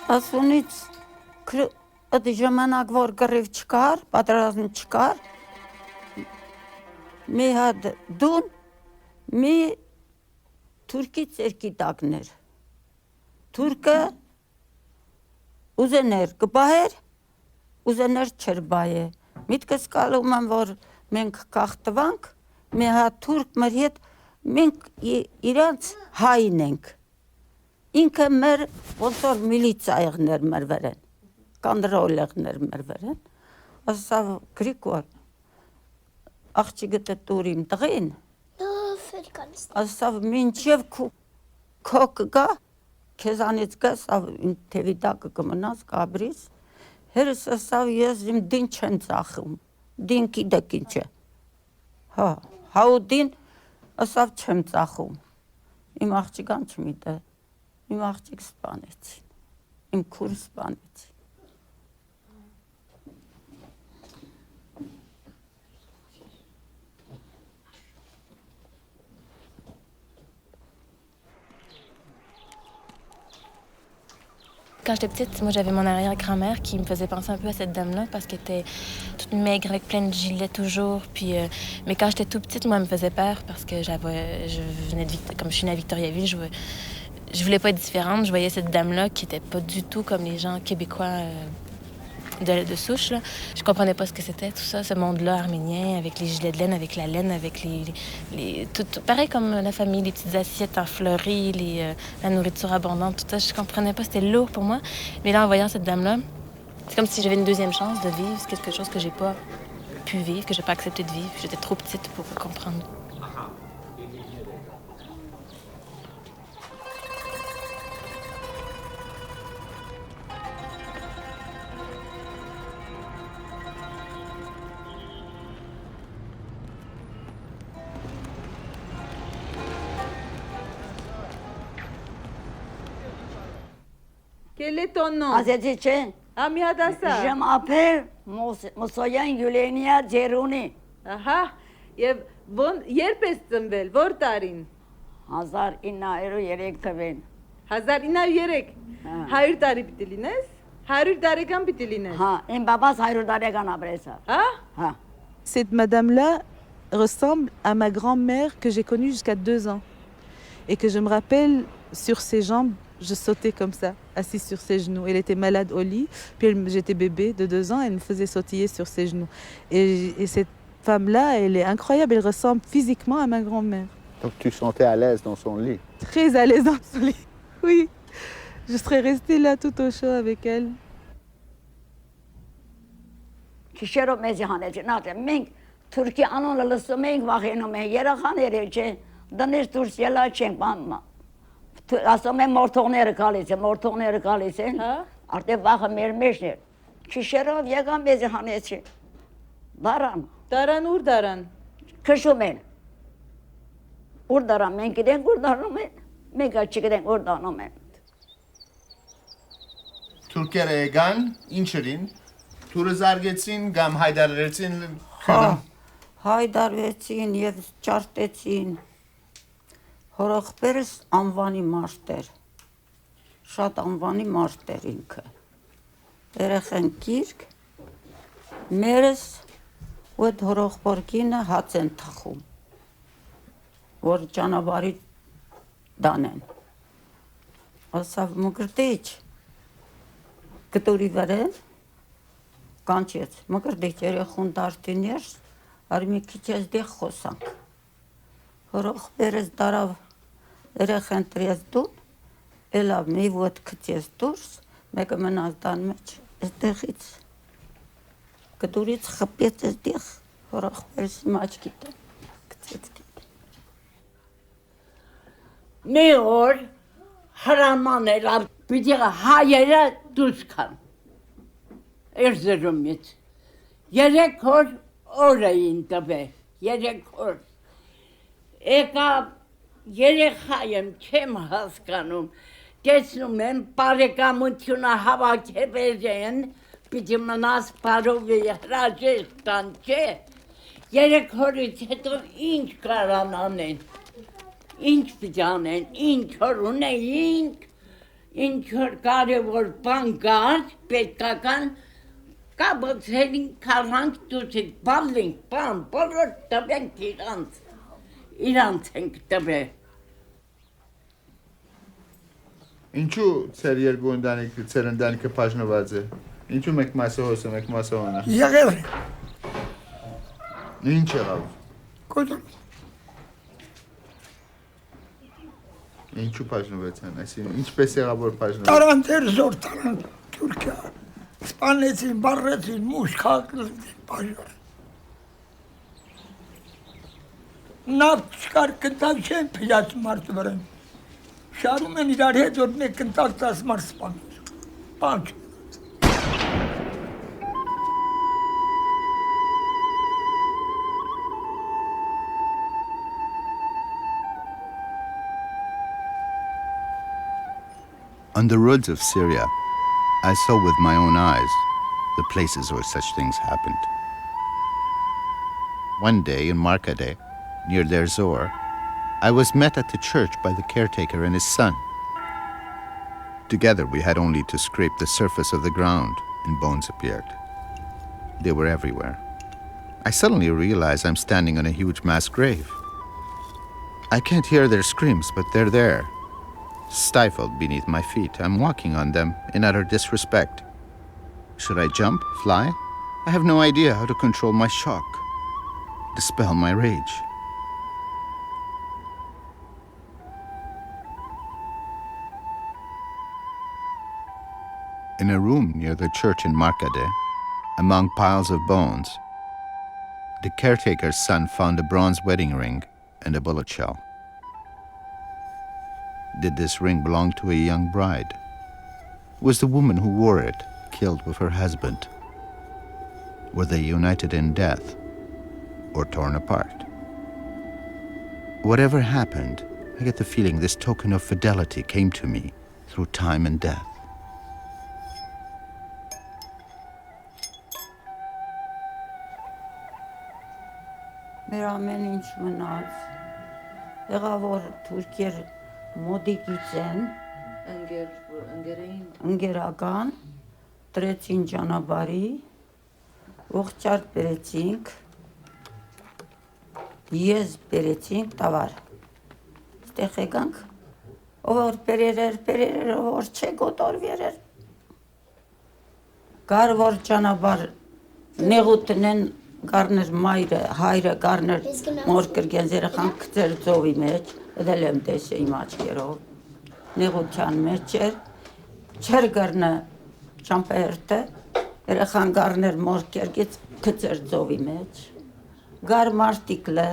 K: Սասունից այդ ժամանակ որ գրիվ չկար, պատերազմ չկար, մի հատ դուն, մի թուրքի ցերկի տակներ։ Թուրքը ուզեներ կբահեր, ուզեներ չեր բայե։ Միտքս կալում եմ, որ մենք կախտվանք, մի հատ թուրք մեր հետ, մենք իրանց հայն ենք։ ինքը մեր ոնց որ միլիցիաներ մեր վերեն, կանդրոլեղներ մեր վերեն, ասավ Գրիգոր, աղջիկը տուր իմ տղին, ասավ մինչև քո կգա, քեզանից գաս, իմ թևի տակը կմնաս, կաբրիս, հերս ասավ ես իմ դին չեն ծախում, դին գիտեք ինչ է, հաուդին ասավ չեմ ծախում, իմ աղջիկան չմիտե, իմ աղջիկ սպանեցին, իմ քուր սպանեցին։
H: Quand j'étais petite, moi j'avais mon arrière-grand-mère qui me faisait penser un peu à cette dame-là parce qu'elle était toute maigre avec plein de gilets toujours. Puis, mais quand j'étais toute petite, moi elle me faisait peur parce que comme je suis née à Victoriaville, je voulais pas être différente. Je voyais cette dame-là qui était pas du tout comme les gens québécois de souche. Là. Je comprenais pas ce que c'était tout ça, ce monde-là arménien avec les gilets de laine, avec la laine, avec tout, pareil comme la famille, les petites assiettes en fleuris, la nourriture abondante, tout ça. Je comprenais pas, c'était lourd pour moi. Mais là, en voyant cette dame-là, c'est comme si j'avais une deuxième chance de vivre. C'est quelque chose que j'ai pas pu vivre, que j'ai pas accepté de vivre. J'étais trop petite pour comprendre.
P: Quel est ton nom?
K: Azerbaycan.
P: Amiadasa.
K: Je m'appelle Mosoyan Yulenia Ceruni.
P: Aha. Եվ երբ ես ծնվել, որ տարին?
K: 1903 թվին։
P: 1903։ 100 տարի պիտի լինես? 100 տարեկան պիտի լինես։
K: Հա, իմ բաբաս 100 տարեկան ապրեց։
P: Հա?
M: Cette madame-là ressemble à ma grand-mère que j'ai connue jusqu'à 2 ans. Et que je me rappelle, sur ses jambes, je sautais comme ça, assise sur ses genoux. Elle était malade au lit, puis j'étais bébé de 2 ans, elle me faisait sautiller sur ses genoux. Et cette femme-là, elle est incroyable, elle ressemble physiquement à ma grand-mère.
D: Donc tu sentais à l'aise dans son lit?
M: Très à l'aise dans son lit, oui. Je serais restée là tout au chaud avec elle.
K: Քիշերով մեզ հանեցին, մենք Թուրքի անոնը լսում ենք, վախենում ենք, երախաներ չէ, դնից դուրս ելա չենք բանմա։ Ասում են մորթողները գալիս են, արդեն վախը մեր մեջն էր։ Քիշերով եկան մեզ հանեցին։
P: Դարան ուր դարան։
K: Քշում են։ Ուր դարան, մենք գիտենք ուր դարանում են, մենք չգիտենք ուր դարանում են։
D: Թուրքերը եկան, ինչերին, թուրը զարգեցին, կամ հայդարարեցին։
K: Հայդարվեցին և ճարտեցին։ Հորոխբերս անվանի մարդ էր, շատ անվանի մարդ էր ինքը։ Երեխեն գիրք, մերս ու այդ հորոխբորգինը հաց են թխում, որ ճանավարի դանեն։ Ասավ մկրտիչ, կտուրի վրեն, կանչեց, մկրտիչ երեխուն դարտիներս, արմի քիչ դեղ խոսանք։ Հորոխբերս դարավ երեխեն տրեց դուն, էլավ մի ոտ քծեց դուրս, մեկը մնաց դան մեջ, այստեղից կտուրից խպեց այստեղ, հորոխբերս մաչկիտը, քծեց գիտը։
Q: Մի օր հրաման էր, պիտի հայերը դուրս կան, Էրզրումից, 3 օր էին տվել, 3 օր։ Եկավ երեխա եմ, չեմ հասկանում, տեսնում եմ բարեկամությունը հավաքվել են, պիտի մնաս բարովի հրաժեշտ տան, չէ։ 3 օրից հետո ինչ կարան անեն, ինչ պիտի անեն, ինչ որ ունեինք, ինչ որ կարևոր բան կար, պետքական, կաբոցերին կարանք դուսիկ, բալինք, բան, բոլոր տվենք իրանց ենք տվել։
D: Ինչու ծեր երկու ընտանիքը, ծեր ընտանիքը բաժնված է։ Ինչու մեկ մասը հոսը, մեկ մասը հոնը։
R: Եղել է։
D: Ինչ եղավ։
R: Կոդում։
D: Ինչու բաժնվեցան, այսինքն ինչպես եղավ որ բաժնվեցան։
R: Տարանտեր զոր տարան Թուրքիա։ Սպանեցին, բարրեցին, մուշ քաղաքնեցին բաժոր։ Նավթ չկար կնտակ չեն փիած մարդը վրան։ Շարում են իրար հետ որ մեկ կնտակ 10 մարդ սպանում։ Բան չունի։
B: On the roads of Syria, I saw with my own eyes the places where such things happened. One day in Markadeh, near Deir Zor, I was met at the church by the caretaker and his son. Together we had only to scrape the surface of the ground and bones appeared. They were everywhere. I suddenly realize I'm standing on a huge mass grave. I can't hear their screams, but they're there. Stifled beneath my feet, I'm walking on them in utter disrespect. Should I jump, fly? I have no idea how to control my shock, dispel my rage. In a room near the church in Markadeh, among piles of bones, the caretaker's son found a bronze wedding ring and a bullet shell. Did this ring belong to a young bride? Was the woman who wore it killed with her husband? Were they united in death or torn apart? Whatever happened, I get the feeling this token of fidelity came to me through time and death.
K: Մեր ամեն ինչ մնաց, եղավ որ թուրքեր մոդիկից են, ընգերական, տրեցին ճանապարհի, ողջարտ բերեցինք, ես բերեցինք տավար, ստեղ եկանք, ով որ բերեր, ով որ չէ գոտորվեր էր, կար որ ճանապարհ նեղուտն են, Garner մայրը, հայրը Garner մոր կրգեն երեխան գցեր ծովի մեջ, դել եմ տեսել իմ աչքերով, նեղության մեջ էր, չեր գռնը ճամփերտը, երեխան Garner մոր կրգից գցեր ծովի մեջ, գար մարտիկլը,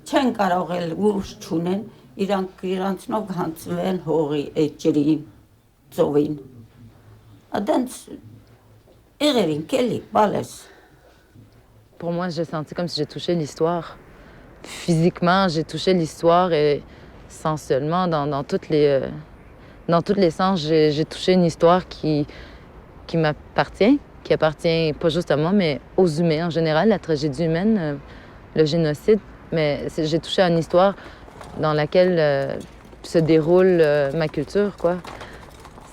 K: չեն կարող էլ ուժ չունեն, իրանցնով հանցվեն հողի էջերին, ծովին, ադենց եղերին կելի, բալես,
G: Pour moi, j'ai senti comme si j'ai touché l'histoire. Physiquement, j'ai touché l'histoire et sensuellement, dans tous les sens, j'ai touché une histoire qui m'appartient, qui appartient pas juste à moi, mais aux humains en général, la tragédie humaine, le génocide. Mais j'ai touché à une histoire dans laquelle se déroule ma culture, quoi.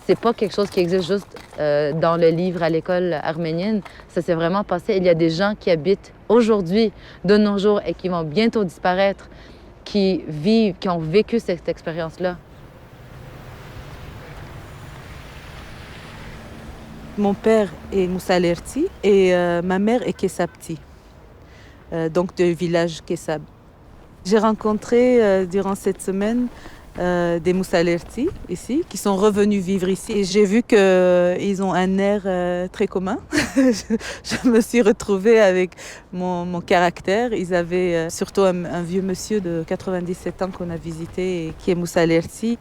G: C'est pas quelque chose qui existe juste dans le livre à l'école arménienne. Ça s'est vraiment passé. Il y a des gens qui habitent aujourd'hui, de nos jours, et qui vont bientôt disparaître, qui vivent, qui ont vécu cette expérience-là.
M: Mon père est Moussa Lerti et ma mère est Kessapti, donc du village Kessab. J'ai rencontré durant cette semaine des Moussa Lerti ici, qui sont revenus vivre ici. Et j'ai vu qu'ils ont un air très commun. Je me suis retrouvée avec mon caractère. Ils avaient surtout un vieux monsieur de 97 ans qu'on a visité, qui est Moussa Lerti.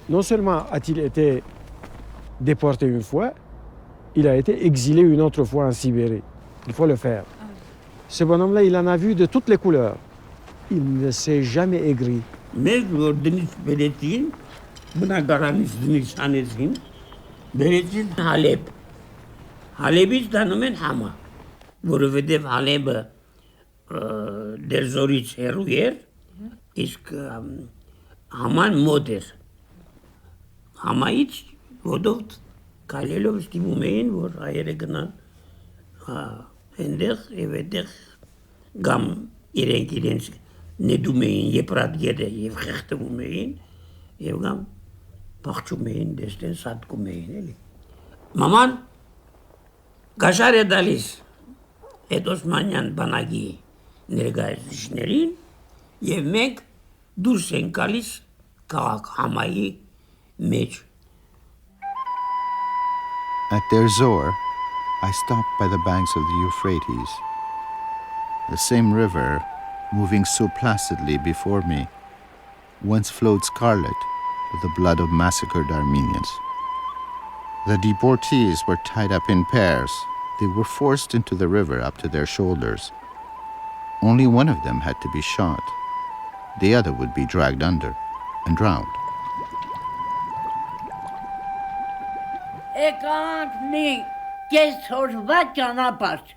F: Non seulement a-t-il été déporté une fois, il a été exilé une autre fois en Sibérie. Il faut le faire. Ce bonhomme-là, il en a vu de toutes les couleurs. Il ne s'est aigri aigri.
A: Մեզ որ դնից բերեցին, բնակարանից դնից հանեցին, բերեցին Հալեբ։ Հալեբից դանում են Համա, որովհետև Հալեբը Դերզորից հեռու էր, իսկ Haman մոտ էր։ Համայից ոտով քայլելով ստիպում էին, որ հայերը գնան այնտեղ եւ այդտեղ գամ իրենց նետում էին եփրատ գետը եւ խեղդվում էին եւ գամ փախչում էին դեստեն սատկում էին էլի մաման գաշար է դալիս այդ Օսմանյան բանակի ներկայացուցիչներին եւ մենք դուրս են գալիս քաղաք համայի մեջ։
B: At Deir Zor, I stopped by the banks of the Euphrates. The same river, moving so placidly before me, once flowed scarlet with the blood of massacred Armenians. The deportees were tied up in pairs. They were forced into the river up to their shoulders. Only one of them had to be shot. The other would be dragged under and drowned.
Q: Եկանք մի կեսօրվա ճանապարհ։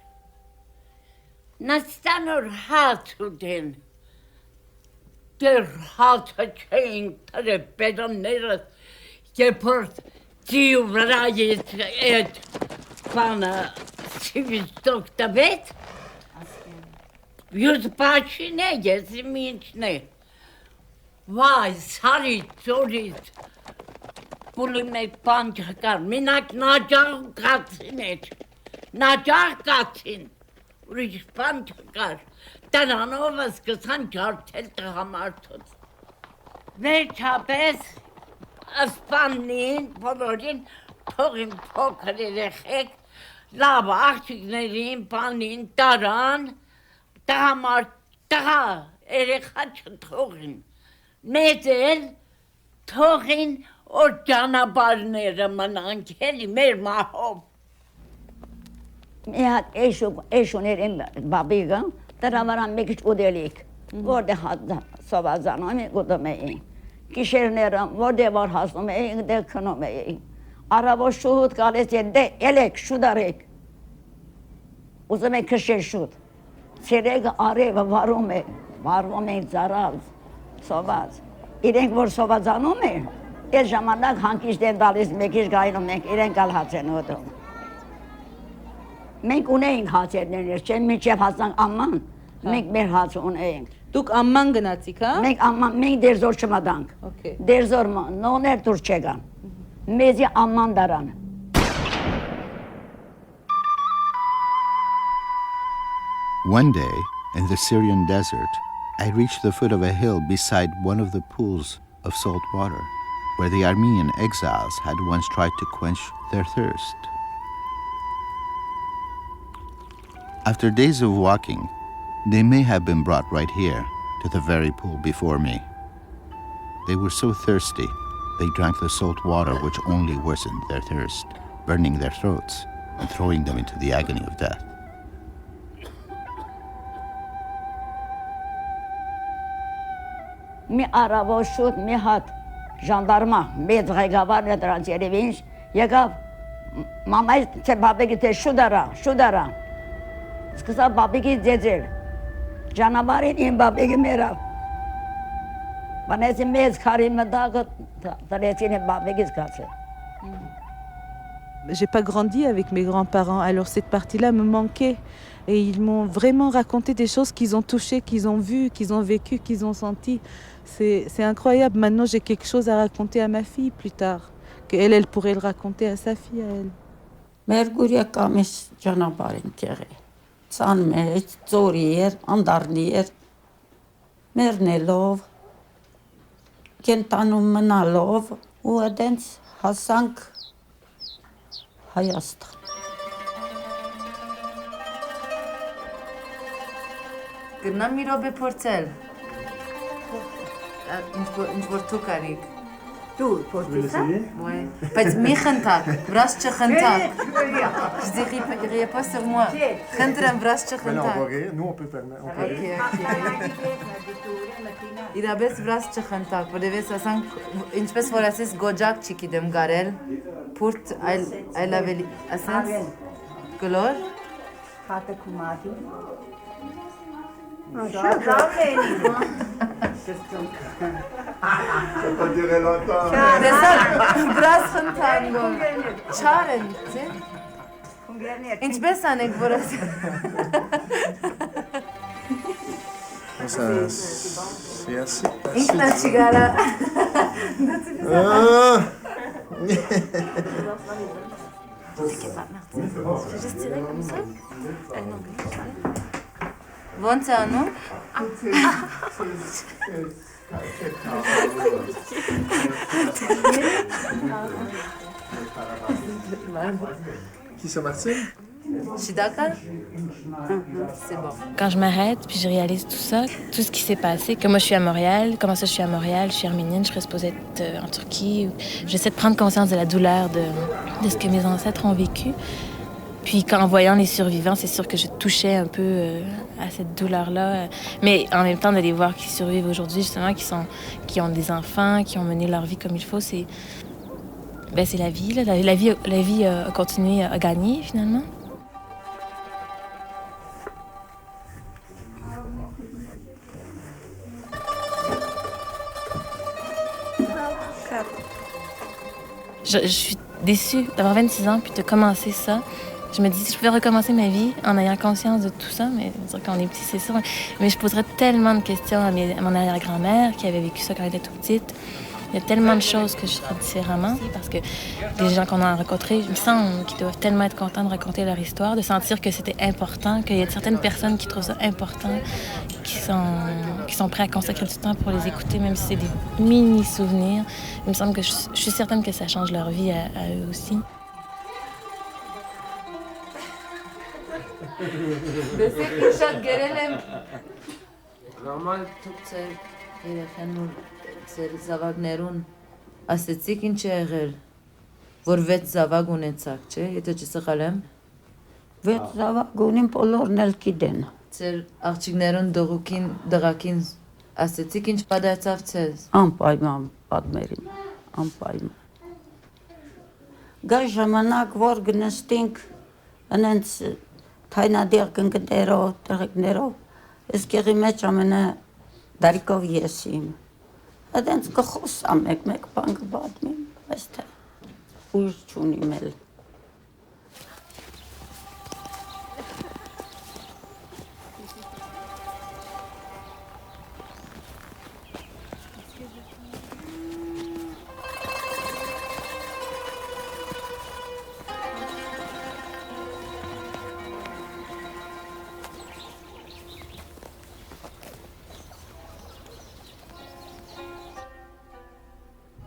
Q: Նստան որ հաց ուտեն։ Դեռ հացը չէին թրե պետոնները, երբ որ ծիու վրա այդ բանը սիվիստոք տվեց, յուզ պաչին է, ես մինչն է։ Վայ, սարից, ծորից, պուլի մեկ բան չկար, մինակ նաջաղ կացին էր, նաջաղ կացին, ուրիշ բան չկար, տրանով սկսան ջարդել տղամարդոց։ Վերջապես ասպանին, բոլորին, թողին փոքր երեխեք, լավ աղջիկներին, բանին, տարան, տղա երեխա չթողին, մեծ էլ թողին որ ճանապարհները մնանք էլի մեր մահով։
K: Մի հատ էշ ուներին բաբիկը, դրա վրա մի քիչ ուտելիք, որտեղ սովածանում ենք ուտում էինք։ Գիշերները, որտեղ որ հասնում էինք, դեռ քնում էինք։ Առավոտ շուտ գալիս դե ելեք, շուտ արեք։ Ուզում եք քշել շուտ։ Ցերեկը արևը վարվում են ծառալ, սոված։ Իրենք որ սովածանում են, այս ժամանակ հանկիշտ են դալիս մեկիշ գայնում ենք, իրենք ալ հաց են ուտում։ Մենք ունեինք հացերներ, չեն մինչև հասանք ամման, մենք մեր հաց ունեինք։
M: Դուք ամման գնացիք, հա?
K: Մենք դերզոր չմտանք։ Դերզոր նոներ դուրս չեկան։ Մեզի ամման դարան։
B: One day, in the Syrian desert, I reached the foot of a hill beside one of the pools of salt water, where the Armenian exiles had once tried to quench their thirst. After days of walking, they may have been brought right here, to the very pool before me. They were so thirsty, they drank the salt water which only worsened their thirst, burning their throats and throwing them into the agony of death.
K: Mi առավոտ շուտ մի հատ ժանդարմա մեծ ղեկավարն է դրանց երևի ինչ եկավ մամայ թե բաբեգի թե շուտ արա սկսավ բաբեգի ձեձել ճանապարհին իմ բաբեգի մերավ բանեցի մեծ քարի մտակը դրեցին բաբեգից գացել
M: J'ai pas grandi avec mes grands-parents, alors cette partie-là me manquait. Et ils m'ont vraiment raconté des choses qu'ils ont touchées, qu'ils ont vues, qu'ils ont vécues, qu'ils ont senties. C'est incroyable. Maintenant, j'ai quelque chose à raconter à ma fille plus tard. Elle pourrait le raconter à sa fille, à elle.
Q: Merguria kamis ճանապարհին տեղի։ Ցան մեջ ծորիեր, անդարներ, մեռնելով, կենտանում մնալով ու այդենց հասանք Հայաստան։
E: Գնամ մի րոպե փորձել։ Ինչ որ դու կարիք։
K: Դու փորձես։
E: Ouais. Բայց մի խնդակ, վրաս չխնդակ։ Je dis riez pas sur moi. Խնդրեմ վրաս չխնդակ։
J: Nous on peut permettre.
E: Իրապես վրաս չխնդակ, որովհետև ասանք ինչպես որ ասես գոջակ չգիտեմ գարել, փուրդ այլ ավելի ասած գլոր
K: Հատը կումատի
J: Ça peut durer longtemps.
E: Վրաս խնդանգով, չար են, չէ՞։ Ինչպես անեք, որ
J: C'est assez.
E: ինքնա չգարա։ Juste tirer comme ça? Non. Ոնց է անում։
J: Qui ça, Martine?
E: Shidaka? C'est bon.
H: Quand je m'arrête puis je réalise tout ça, tout ce qui s'est passé, que moi je suis à Montréal, comment ça je suis à Montréal, je suis arménienne, je serais supposée être en Turquie. J'essaie de prendre conscience de la douleur de ce que mes ancêtres ont vécu. Puis en voyant les survivants, c'est sûr que je touchais un peu à cette douleur-là. Mais en même temps, de les voir qui survivent aujourd'hui, justement, qui ont des enfants, qui ont mené leur vie comme il faut, c'est la vie. Là. La vie a continué à gagner, finalement. Je suis déçue d'avoir 26 ans puis de commencer ça. Je me dis, si je pouvais recommencer ma vie en ayant conscience de tout ça, mais dire qu'on est petit, c'est ça. Mais je poserais tellement de questions à mon arrière-grand-mère qui avait vécu ça quand elle était toute petite. Il y a tellement de choses que je ferais différemment parce que les gens qu'on a rencontrés, il me semble qu'ils doivent tellement être contents de raconter leur histoire, de sentir que c'était important, qu'il y a certaines personnes qui trouvent ça important, qui sont prêts à consacrer du temps pour les écouter, même si c'est des mini-souvenirs. Il me semble que je suis certaine que ça change leur vie à eux aussi.
E: Normal Türkçe երեխենում ծեր զավակներուն ասեցիք ինչ է եղել, որ 6 զավակ ունեցաք, չէ, եթե չսխալ եմ։
K: 6 զավակ ունին, բոլորն էլ գիտեն։
E: Ծեր աղջիկներուն դղակին ասեցիք ինչ պատահեցավ ցեզ։
K: Անպայման պատմերին, անպայման։ Գա ժամանակ, որ գնստինք անենց թայնադեղ կնկներով, տղեկներով, ես կեղի մեջ ամենը դարիկով ես իմ։ Հատենց կխոսամ մեկ բան կբատմիմ, բայց թե ուժ չունիմ էլ։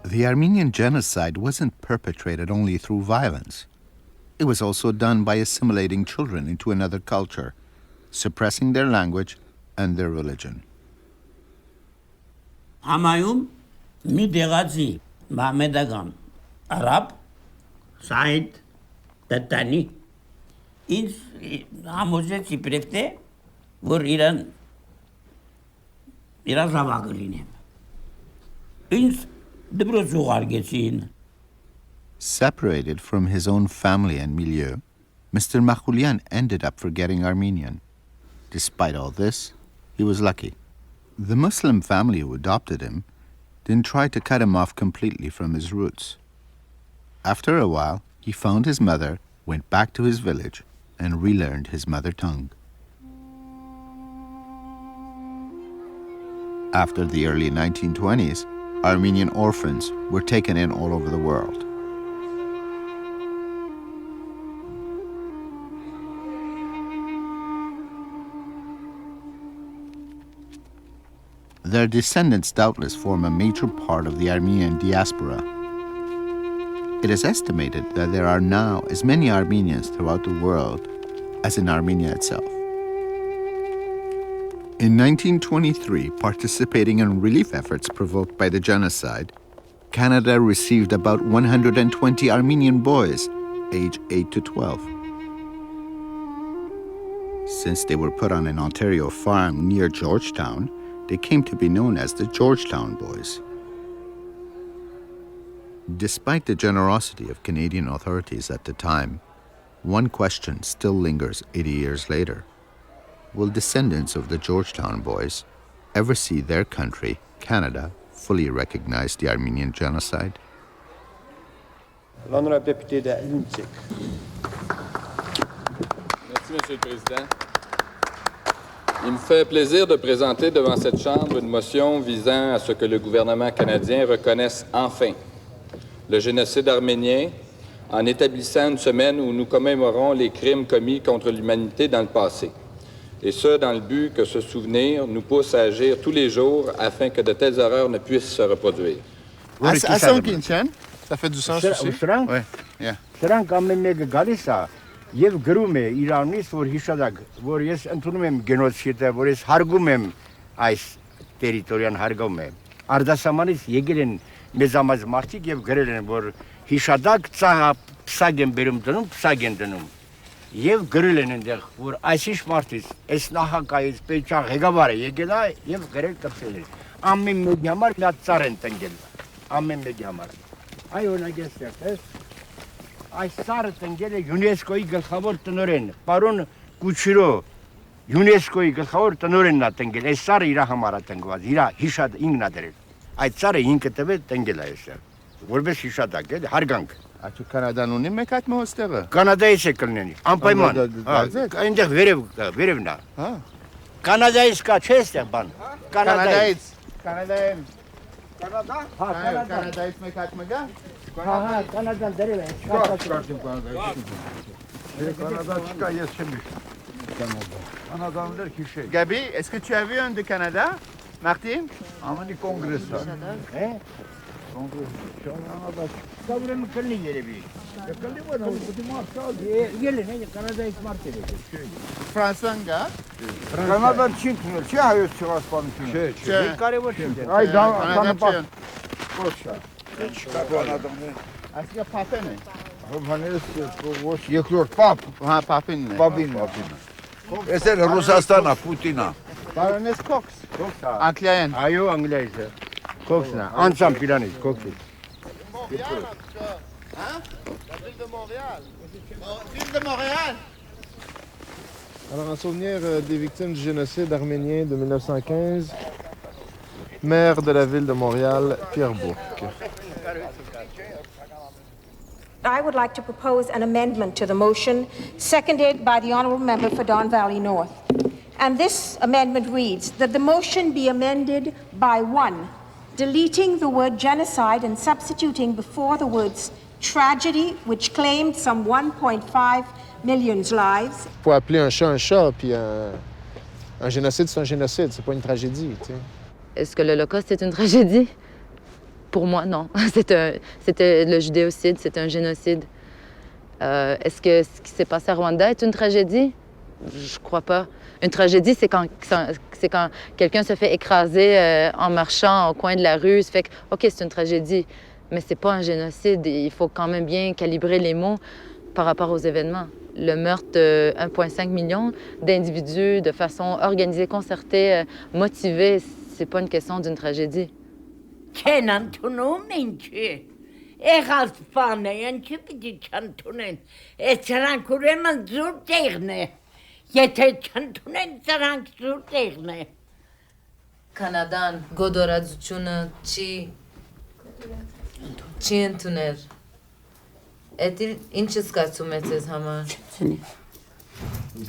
B: The Armenian genocide wasn't perpetrated only through violence. It was also done by assimilating children into another culture, suppressing their language and their religion.
A: Համայում մի դեղացի մահմեդական արաբ Սայդ Տտանի ինձ համոզեց իբրև թե որ իրան զավակը լինեմ։ Ինձ դպրոց ուղարկեցին։
B: Separated from his own family and milieu, Mr. Makhoulian ended up forgetting Armenian. Despite all this, he was lucky. The Muslim family who adopted him didn't try to cut him off completely from his roots. After a while, he found his mother, went back to his village, and relearned his mother tongue. After the early 1920s, Armenian orphans were taken in all over the world. Their descendants doubtless form a major part of the Armenian diaspora. It is estimated that there are now as many Armenians throughout the world as in Armenia itself. In 1923, participating in relief efforts provoked by the genocide, Canada received about 120 Armenian boys, aged 8 to 12. Since they were put on an Ontario farm near Georgetown, they came to be known as the Georgetown Boys. Despite the generosity of Canadian authorities at the time, one question still lingers 80 years later. Will descendants of the Georgetown Boys ever see their country, Canada, fully recognize the Armenian genocide?
S: L'honorable député de Inchik.
T: Merci, Monsieur le Président. Il me fait plaisir de présenter devant cette Chambre une motion visant à ce que le gouvernement canadien reconnaisse enfin le génocide arménien en établissant une semaine où nous commémorons les crimes commis contre l'humanité dans le passé. et ce, dans le but que ce souvenir nous pousse à agir tous les jours afin que de telles horreurs ne puissent se reproduire.
D: Ça fait du sens aussi? Ouais. Yeah.
S: Սրանք ամեն մեկը գալիս է եւ գրում է Իրանից, որ հիշադակ, որ ես ընդունում եմ գենոցիդը, որ ես հարգում եմ այս տերիտորիան հարգում եմ։ Արտասահմանից եկել են մեծամաձ մարդիկ եւ գրել են, որ հիշադակ ծաղա փսակ են բերում դնում, փսակ են դնում։ Եվ գրել են այնտեղ, որ այսիշ մարդից, այս նախագահից պետք է ղեկավարը եկել է եւ գրել կրծել են։ Ամեն մեկի համար նա ծառ են տնկել։ Ամեն մեկի համար։ Այ օրինակ էստեղ, այս ծառը տնկել է ՅՈՒՆԵՍԿՕ-ի գլխավոր տնօրեն, պարոն Կուչիրո, ՅՈՒՆԵՍԿՕ-ի գլխավոր տնօրենն է տնկել։ Այս ծառը իր համար է տնկված, իր հիշատ ինքն է դրել։ Այդ ծառը ինքը տվել տնկել է այստեղ, որպես հիշատակ է, հարգանք։
D: Ա՞յ Կանադան ունի մեկ այդ մոստեղը։
S: Կանադայից է կլինի, անպայման։ Այնտեղ վերևն է։ Հա։ Կանադայից կա չէ այստեղ բան։
D: Կանադայից։
S: Կանադայից։ Կանադա։ Հա,
D: Կանադայից մեկ այդ մգա։
S: Հա, Կանադան դերև է։
D: Կանադա չկա, ես չեմ Կանադա. Կանադաններ քիշե։ Gabi, est-ce que tu as vu un de Canada, Martin? Ամենի կոնգրեսը։
S: Հե? Կավրեմ կլնի երևի։ Կլնի որ ուտի մարտալ։ Ելեն է Կանադայից մարտել է։
D: Ֆրանսան գա։
S: Կանադան չի տնել, չի հայոց ցեղասպանությունը։ Չէ։ Կարևոր չէ։ Այ դա կանապատ։ Ոչա։ Չկա Կանադան։
D: Այսինքն փապեն է։
S: Հոմանես ոչ երկրորդ պապ։
D: Հա, փապինն է։
S: Պապինն է։
U: Էս էլ Ռուսաստանա, Պուտինա։
D: Բարոնես Կոքս։
S: Կոքսա։
D: Անգլիայեն։
S: Այո, անգլիայից է։ Կոքսն է, անցամ Իրանից, Կոքսից։
D: Hein? La ville de Montréal. Ville de Montréal.
J: Alors, en souvenir des victimes du génocide arménien de 1915, maire de la ville de Montréal, Pierre Bourque.
V: I would like to propose an amendment to the motion, seconded by the Honourable Member for Don Valley North. And this amendment reads that the motion be amended by 1, deleting the word genocide and substituting before the words tragedy, which claimed some 1.5 million lives.
J: Il faut appeler un chat, puis un génocide, c'est un génocide, c'est pas une tragédie. Tu sais.
G: Est-ce que l'Holocauste est une tragédie? Pour moi, non. C'était le judéocide, c'était un génocide. Est-ce que ce qui s'est passé à Rwanda est une tragédie? Je crois pas. Une tragédie, c'est quand quelqu'un se fait écraser en marchant au coin de la rue. Ça fait que, OK, c'est une tragédie, mais c'est pas un génocide. Il faut quand même bien calibrer les mots par rapport aux événements. Le meurtre de 1,5 million d'individus de façon organisée, concertée, motivée, c'est pas une question d'une tragédie. Կանադան գոդորածությունը չի ընդունել։ Էդ ինչ զգացում է ձեզ համար։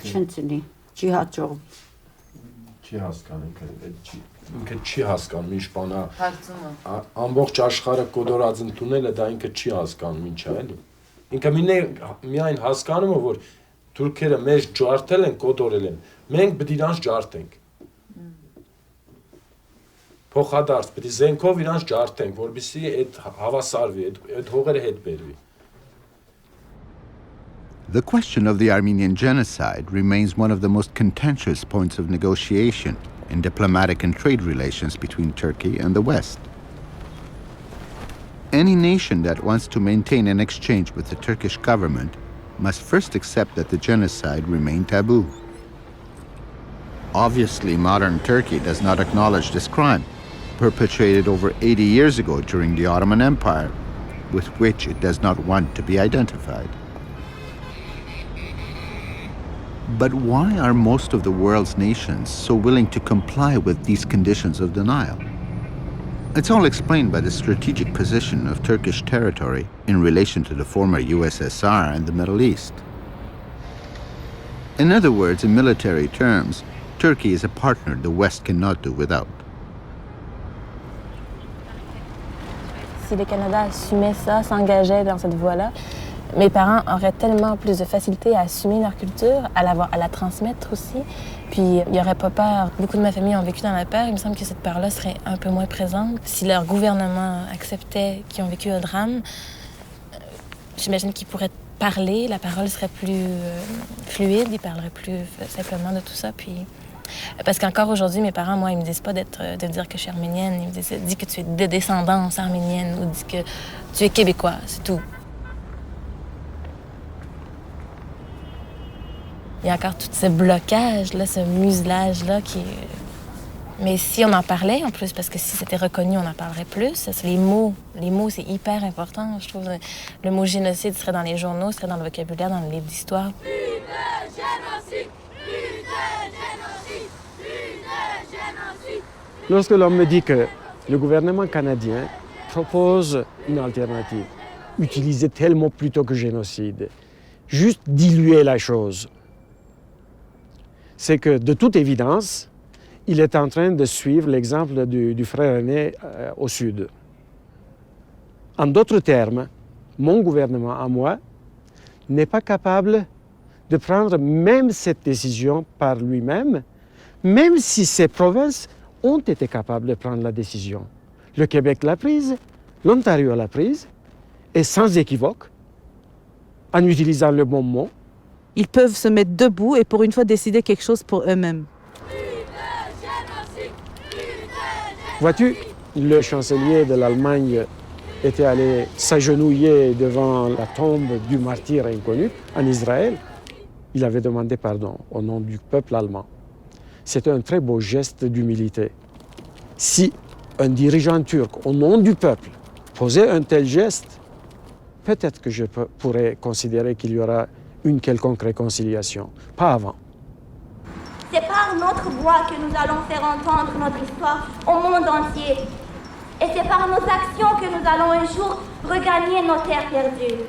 Q: Չընծնի, չի հաճող։
W: Չի հասկանում, ինքը չի հասկանում, ինչ բանա։
G: Հարցումը։
W: Ամբողջ աշխարհը կոդորած ընդունելը դա ինքը չի հասկանում, ինչ է, էլի։ Ինքը միայն հասկանում է, որ թուրքերը մեզ ջարդել են, կոդորել են։ Մենք պետք է իրանց ջարդենք։ Փոխադարձ պետք է զենքով իրանց ջարդենք, որպեսզի այդ հավասարվի, այդ հողերը հետ բերվի։
B: The question of the Armenian genocide remains one of the most contentious points of negotiation in diplomatic and trade relations between Turkey and the West. Any nation that wants to maintain an exchange with the Turkish government must first accept that the genocide remained taboo. Obviously, modern Turkey does not acknowledge this crime, perpetrated over 80 years ago during the Ottoman Empire, with which it does not want to be identified. But why are most of the world's nations so willing to comply with these conditions of denial? It's all explained by the strategic position of Turkish territory in relation to the former USSR and the Middle East. In other words, in military terms, Turkey is a partner the West cannot do without.
H: Si le Canada assumait ça, s'engageait dans cette voie-là, Mes parents auraient tellement plus de facilité à assumer leur culture, à la transmettre aussi. Puis il n'y aurait pas peur. Beaucoup de ma famille ont vécu dans la peur. Il me semble que cette peur-là serait un peu moins présente. Si leur gouvernement acceptait qu'ils ont vécu un drame, j'imagine qu'ils pourraient parler, la parole serait plus fluide, ils parleraient plus simplement de tout ça. Puis... Parce qu'encore aujourd'hui, mes parents, moi, ils me disent pas de dire que je suis arménienne. Ils me disent dis que tu es de descendance arménienne ou dis que tu es québécois, c'est tout. Il y a encore tout ce blocage-là, ce muselage-là qui est... Mais si on en parlait, en plus, parce que si c'était reconnu, on en parlerait plus. C'est les mots, c'est hyper important, je trouve. Le mot génocide serait dans les journaux, serait dans le vocabulaire, dans le livre d'histoire.
F: Lorsque l'on me dit que le gouvernement canadien propose une alternative, utiliser tel mot plutôt que génocide, juste diluer la chose, c'est que de toute évidence, il est en train de suivre l'exemple du frère aîné au sud. En d'autres termes, mon gouvernement à moi n'est pas capable de prendre même cette décision par lui-même, même si ces provinces ont été capables de prendre la décision. Le Québec l'a prise, l'Ontario l'a prise, et sans équivoque, en utilisant le bon mot.
M: Ils peuvent se mettre debout et pour une fois décider quelque chose pour eux-mêmes.
F: Vois-tu, le chancelier de l'Allemagne était allé s'agenouiller devant la tombe du martyr inconnu en Israël. Il avait demandé pardon au nom du peuple allemand. C'était un très beau geste d'humilité. Si un dirigeant turc, au nom du peuple, posait un tel geste, peut-être que je pourrais considérer qu'il y aura une quelconque réconciliation. Pas avant.
C: C'est par notre voix que nous allons faire entendre notre histoire au monde entier. Et c'est par nos actions que nous allons un jour regagner nos terres perdues.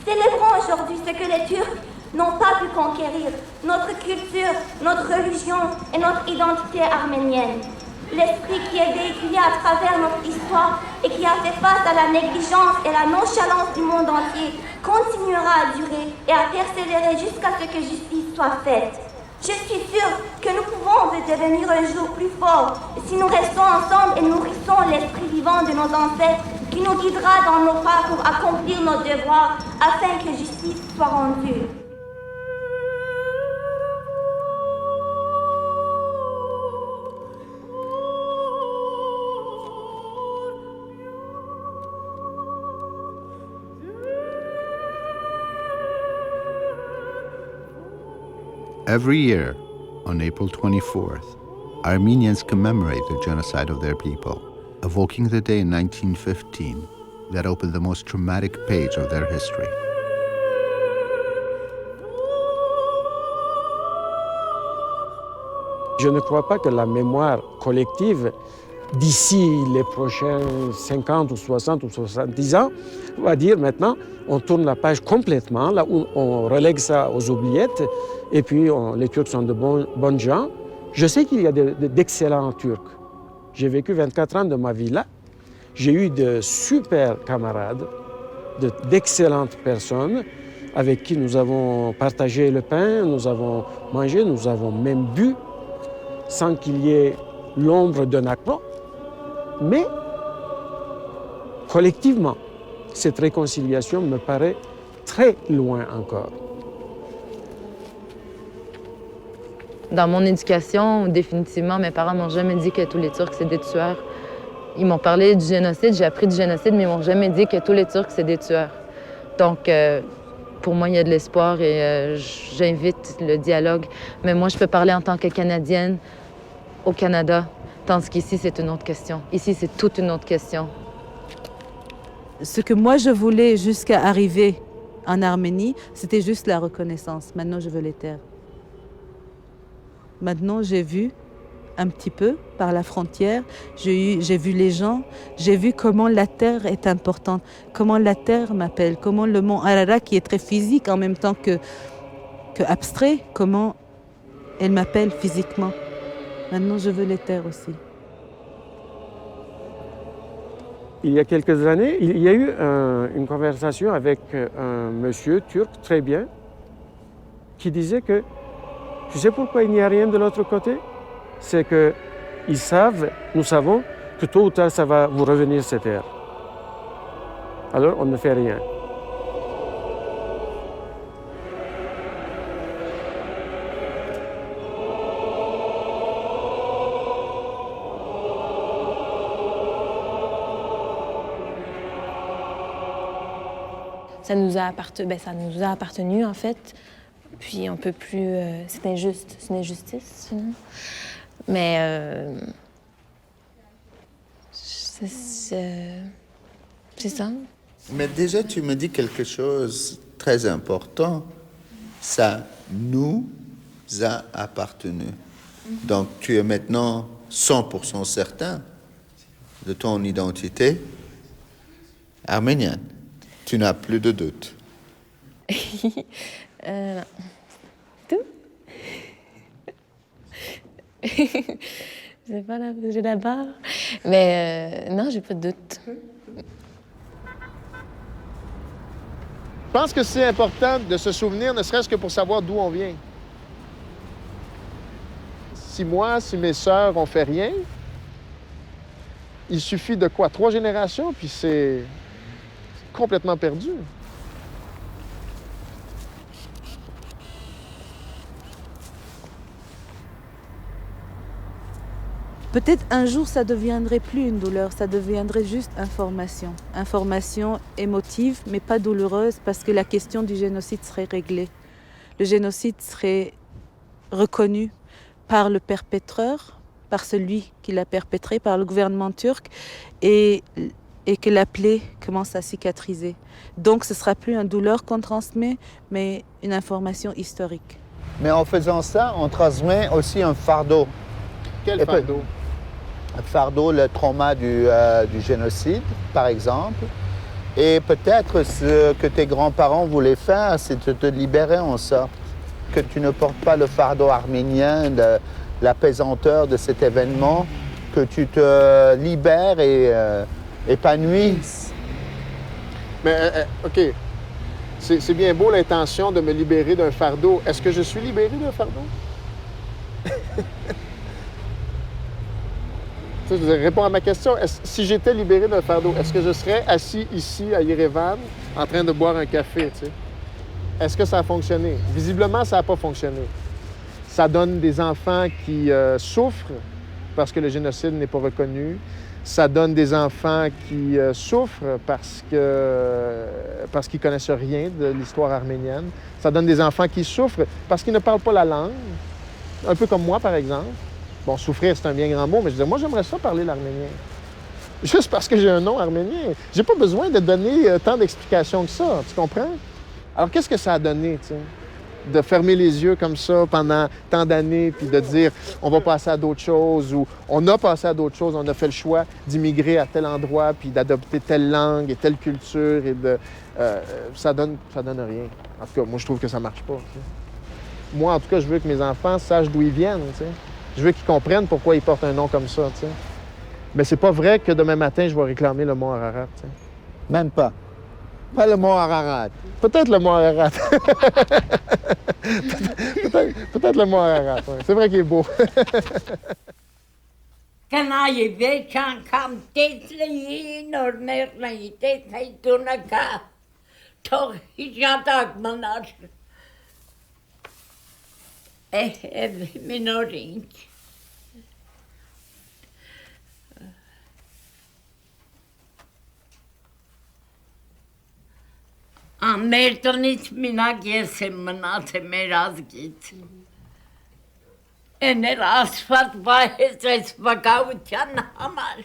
C: Célébrons aujourd'hui ce que les Turcs n'ont pas pu conquérir, notre culture, notre religion et notre identité arménienne. L'esprit qui est véhiculé à travers notre histoire et qui a fait face à la négligence et la nonchalance du monde entier continuera à durer et à persévérer jusqu'à ce que justice soit faite. Je suis sûre que nous pouvons devenir un jour plus forts si nous restons ensemble et nourrissons l'esprit vivant de nos ancêtres qui nous guidera dans nos pas pour accomplir nos devoirs afin que justice soit rendue.
B: Every year, on April 24th, Armenians commemorate the genocide of their people, evoking the day in 1915 that opened the most traumatic page of their history.
F: Je ne crois pas que la mémoire collective, d'ici les prochains 50 ou 60 ou 70 ans, va dire maintenant, on tourne la page complètement, là où on relègue ça aux oubliettes, et puis les Turcs sont de bons gens. Je sais qu'il y a d'excellents Turcs. J'ai vécu 24 ans de ma vie là. J'ai eu de super camarades, d'excellentes personnes avec qui nous avons partagé le pain, nous avons mangé, nous avons même bu, sans qu'il y ait l'ombre d'un accord. Mais, collectivement, cette réconciliation me paraît très loin encore.
G: Dans mon éducation, définitivement, mes parents m'ont jamais dit que tous les Turcs, c'est des tueurs. Ils m'ont parlé du génocide, j'ai appris du génocide, mais ils m'ont jamais dit que tous les Turcs, c'est des tueurs. Donc, pour moi, il y a de l'espoir et j'invite le dialogue. Mais moi, je peux parler en tant que Canadienne au Canada, tandis qu'ici, c'est une autre question. Ici, c'est toute une autre question.
M: Ce que moi, je voulais jusqu'à arriver en Arménie, c'était juste la reconnaissance. Maintenant, je veux les terres. Maintenant, j'ai vu un petit peu par la frontière, j'ai vu les gens, j'ai vu comment la terre est importante, comment la terre m'appelle, comment le mont Ararat, qui est très physique en même temps que abstrait, comment elle m'appelle physiquement. Maintenant, je veux les terres aussi.
F: Il y a quelques années, il y a eu une conversation avec un monsieur turc très bien qui disait que, tu sais pourquoi il n'y a rien de l'autre côté? C'est que nous savons que tôt ou tard ça va vous revenir cette terre. Alors on ne fait rien.
H: Ça nous a appartenu en fait. Puis on peut plus. C'est injuste, c'est une injustice. Mais c'est ça.
B: Mais déjà, tu me dis quelque chose de très important. Ça nous a appartenu. Donc, tu es maintenant 100% certain de ton identité arménienne. Tu n'as plus de doute.
H: Non. Tout? Je sais pas, là, j'ai la barre. Mais non, j'ai pas de doute.
J: Je pense que c'est important de se souvenir, ne serait-ce que pour savoir d'où on vient. Si mes sœurs ont fait rien, il suffit de quoi? 3 générations, puis c'est complètement perdu.
M: Peut-être un jour, ça deviendrait plus une douleur, ça deviendrait juste information. Information émotive, mais pas douloureuse, parce que la question du génocide serait réglée. Le génocide serait reconnu par le perpétreur, par celui qui l'a perpétré, par le gouvernement turc, et que la plaie commence à cicatriser. Donc ce ne sera plus une douleur qu'on transmet, mais une information historique.
D: Mais en faisant ça, on transmet aussi un fardeau.
J: Quel fardeau?
D: Un fardeau, le trauma du génocide, par exemple. Et peut-être ce que tes grands-parents voulaient faire, c'est de te libérer en sorte. Que tu ne portes pas le fardeau arménien, de la pesanteur de cet événement, que tu te libères et épanouisses.
J: Mais, OK, c'est bien beau l'intention de me libérer d'un fardeau. Est-ce que je suis libéré d'un fardeau? Réponds à ma question. Si j'étais libéré d'un fardeau, est-ce que je serais assis ici à Yerevan en train de boire un café? T'sais? Est-ce que ça a fonctionné? Visiblement, ça n'a pas fonctionné. Ça donne des enfants qui souffrent parce que le génocide n'est pas reconnu. Ça donne des enfants qui souffrent parce qu'ils ne connaissent rien de l'histoire arménienne. Ça donne des enfants qui souffrent parce qu'ils ne parlent pas la langue. Un peu comme moi, par exemple. Bon, souffrir, c'est un bien grand mot, mais je disais, moi, j'aimerais ça parler l'arménien. Juste parce que j'ai un nom arménien. J'ai pas besoin de donner tant d'explications que ça, tu comprends? Alors, qu'est-ce que ça a donné, tu sais? De fermer les yeux comme ça pendant tant d'années, puis de dire, on va passer à d'autres choses, ou on a passé à d'autres choses, on a fait le choix d'immigrer à tel endroit, puis d'adopter telle langue et telle culture, et ça donne rien. En tout cas, moi, je trouve que ça marche pas, tu sais. Moi, en tout cas, je veux que mes enfants sachent d'où ils viennent, tu sais. Je veux qu'ils comprennent pourquoi ils portent un nom comme ça, tu sais. Mais c'est pas vrai que demain matin, je vais réclamer le mont Ararat, tu sais.
D: Même pas. Pas le mont Ararat.
J: Peut-être le mont Ararat. peut-être le mont Ararat, ouais. C'est vrai qu'il est beau.
I: Մեր տնից մինակ ես եմ մնացել մեր ազգից։ Էներ ասֆալտ վահեց այս վկայության համար։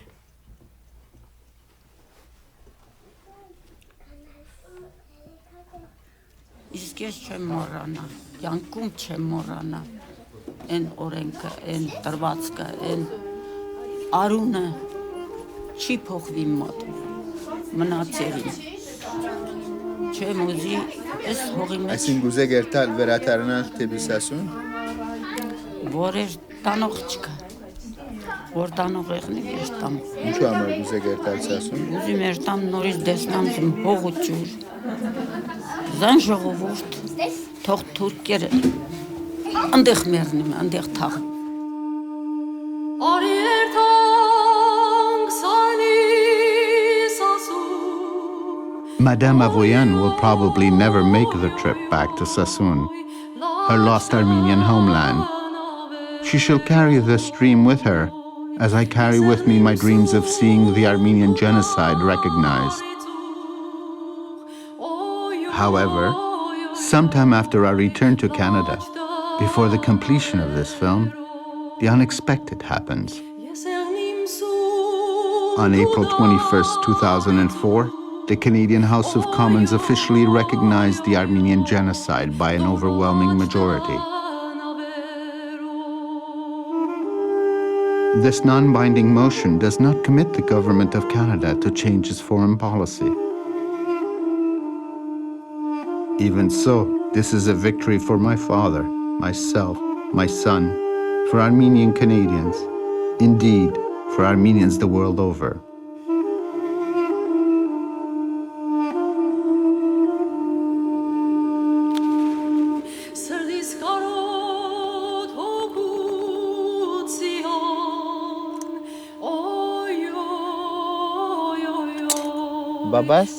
Q: Իսկ ես չեմ մոռանա, յանքում չեմ մոռանա այն օրենքը, այն տրվածքը, այն արունը չի փոխվի մոտ մնացերին։ Չեմ ուզի այս հողի մեջ։
B: Այսին գուզե գերտալ վերատարնալ Թբիլիսիում։
Q: Որեր տանող չկա։ Որտան ուղեղնի երտամ։
D: Ինչու համար ուզե գերտալիս ասում։
Q: Ուզում երտամ նորից դեսնամ զմ հողություն։ Զան ժողովուրդ, թող թուրքերը անդեղ մեռնիմ, անդեղ թաղ։
B: Madame Avoyan will probably never make the trip back to Sassoon, her lost Armenian homeland. She shall carry this dream with her, as I carry with me my dreams of seeing the Armenian genocide recognized. However, sometime after our return to Canada, before the completion of this film, the unexpected happens. On April 21st, 2004, the Canadian House of Commons officially recognized the Armenian genocide by an overwhelming majority. This non-binding motion does not commit the government of Canada to change its foreign policy. Even so, this is a victory for my father, myself, my son, for Armenian Canadians, indeed, for Armenians the world over.
D: Babas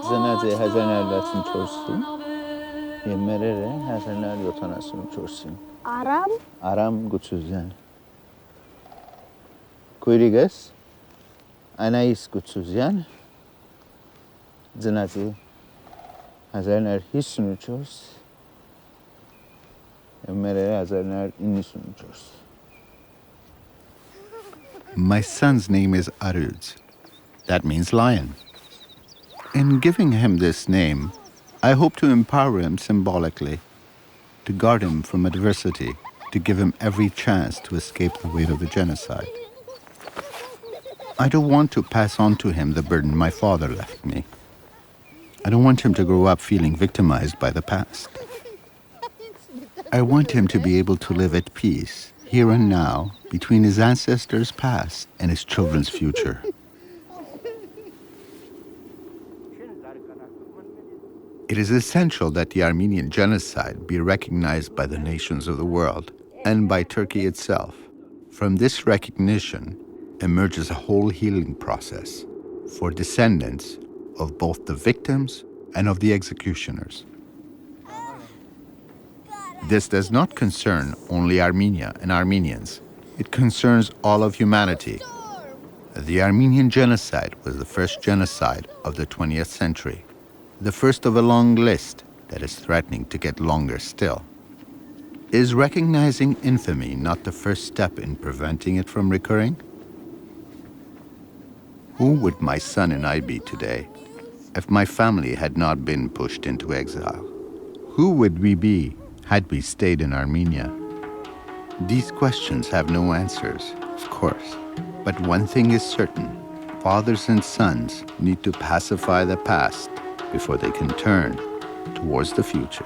D: زنده 1964 یمرره 1974 Aram Gutsuzyan Kuyrigas Anais Gutsuzyan زنده 1954 یمرره 1994
B: My son's name is Aruz. That means lion. In giving him this name, I hope to empower him symbolically, to guard him from adversity, to give him every chance to escape the weight of the genocide. I don't want to pass on to him the burden my father left me. I don't want him to grow up feeling victimized by the past. I want him to be able to live at peace, here and now, between his ancestors' past and his children's future. It is essential that the Armenian genocide be recognized by the nations of the world and by Turkey itself. From this recognition emerges a whole healing process for descendants of both the victims and of the executioners. This does not concern only Armenia and Armenians. It concerns all of humanity. The Armenian genocide was the first genocide of the 20th century. The first of a long list that is threatening to get longer still. Is recognizing infamy not the first step in preventing it from recurring? Who would my son and I be today if my family had not been pushed into exile? Who would we be had we stayed in Armenia? These questions have no answers, of course, but one thing is certain. Fathers and sons need to pacify the past before they can turn towards the future.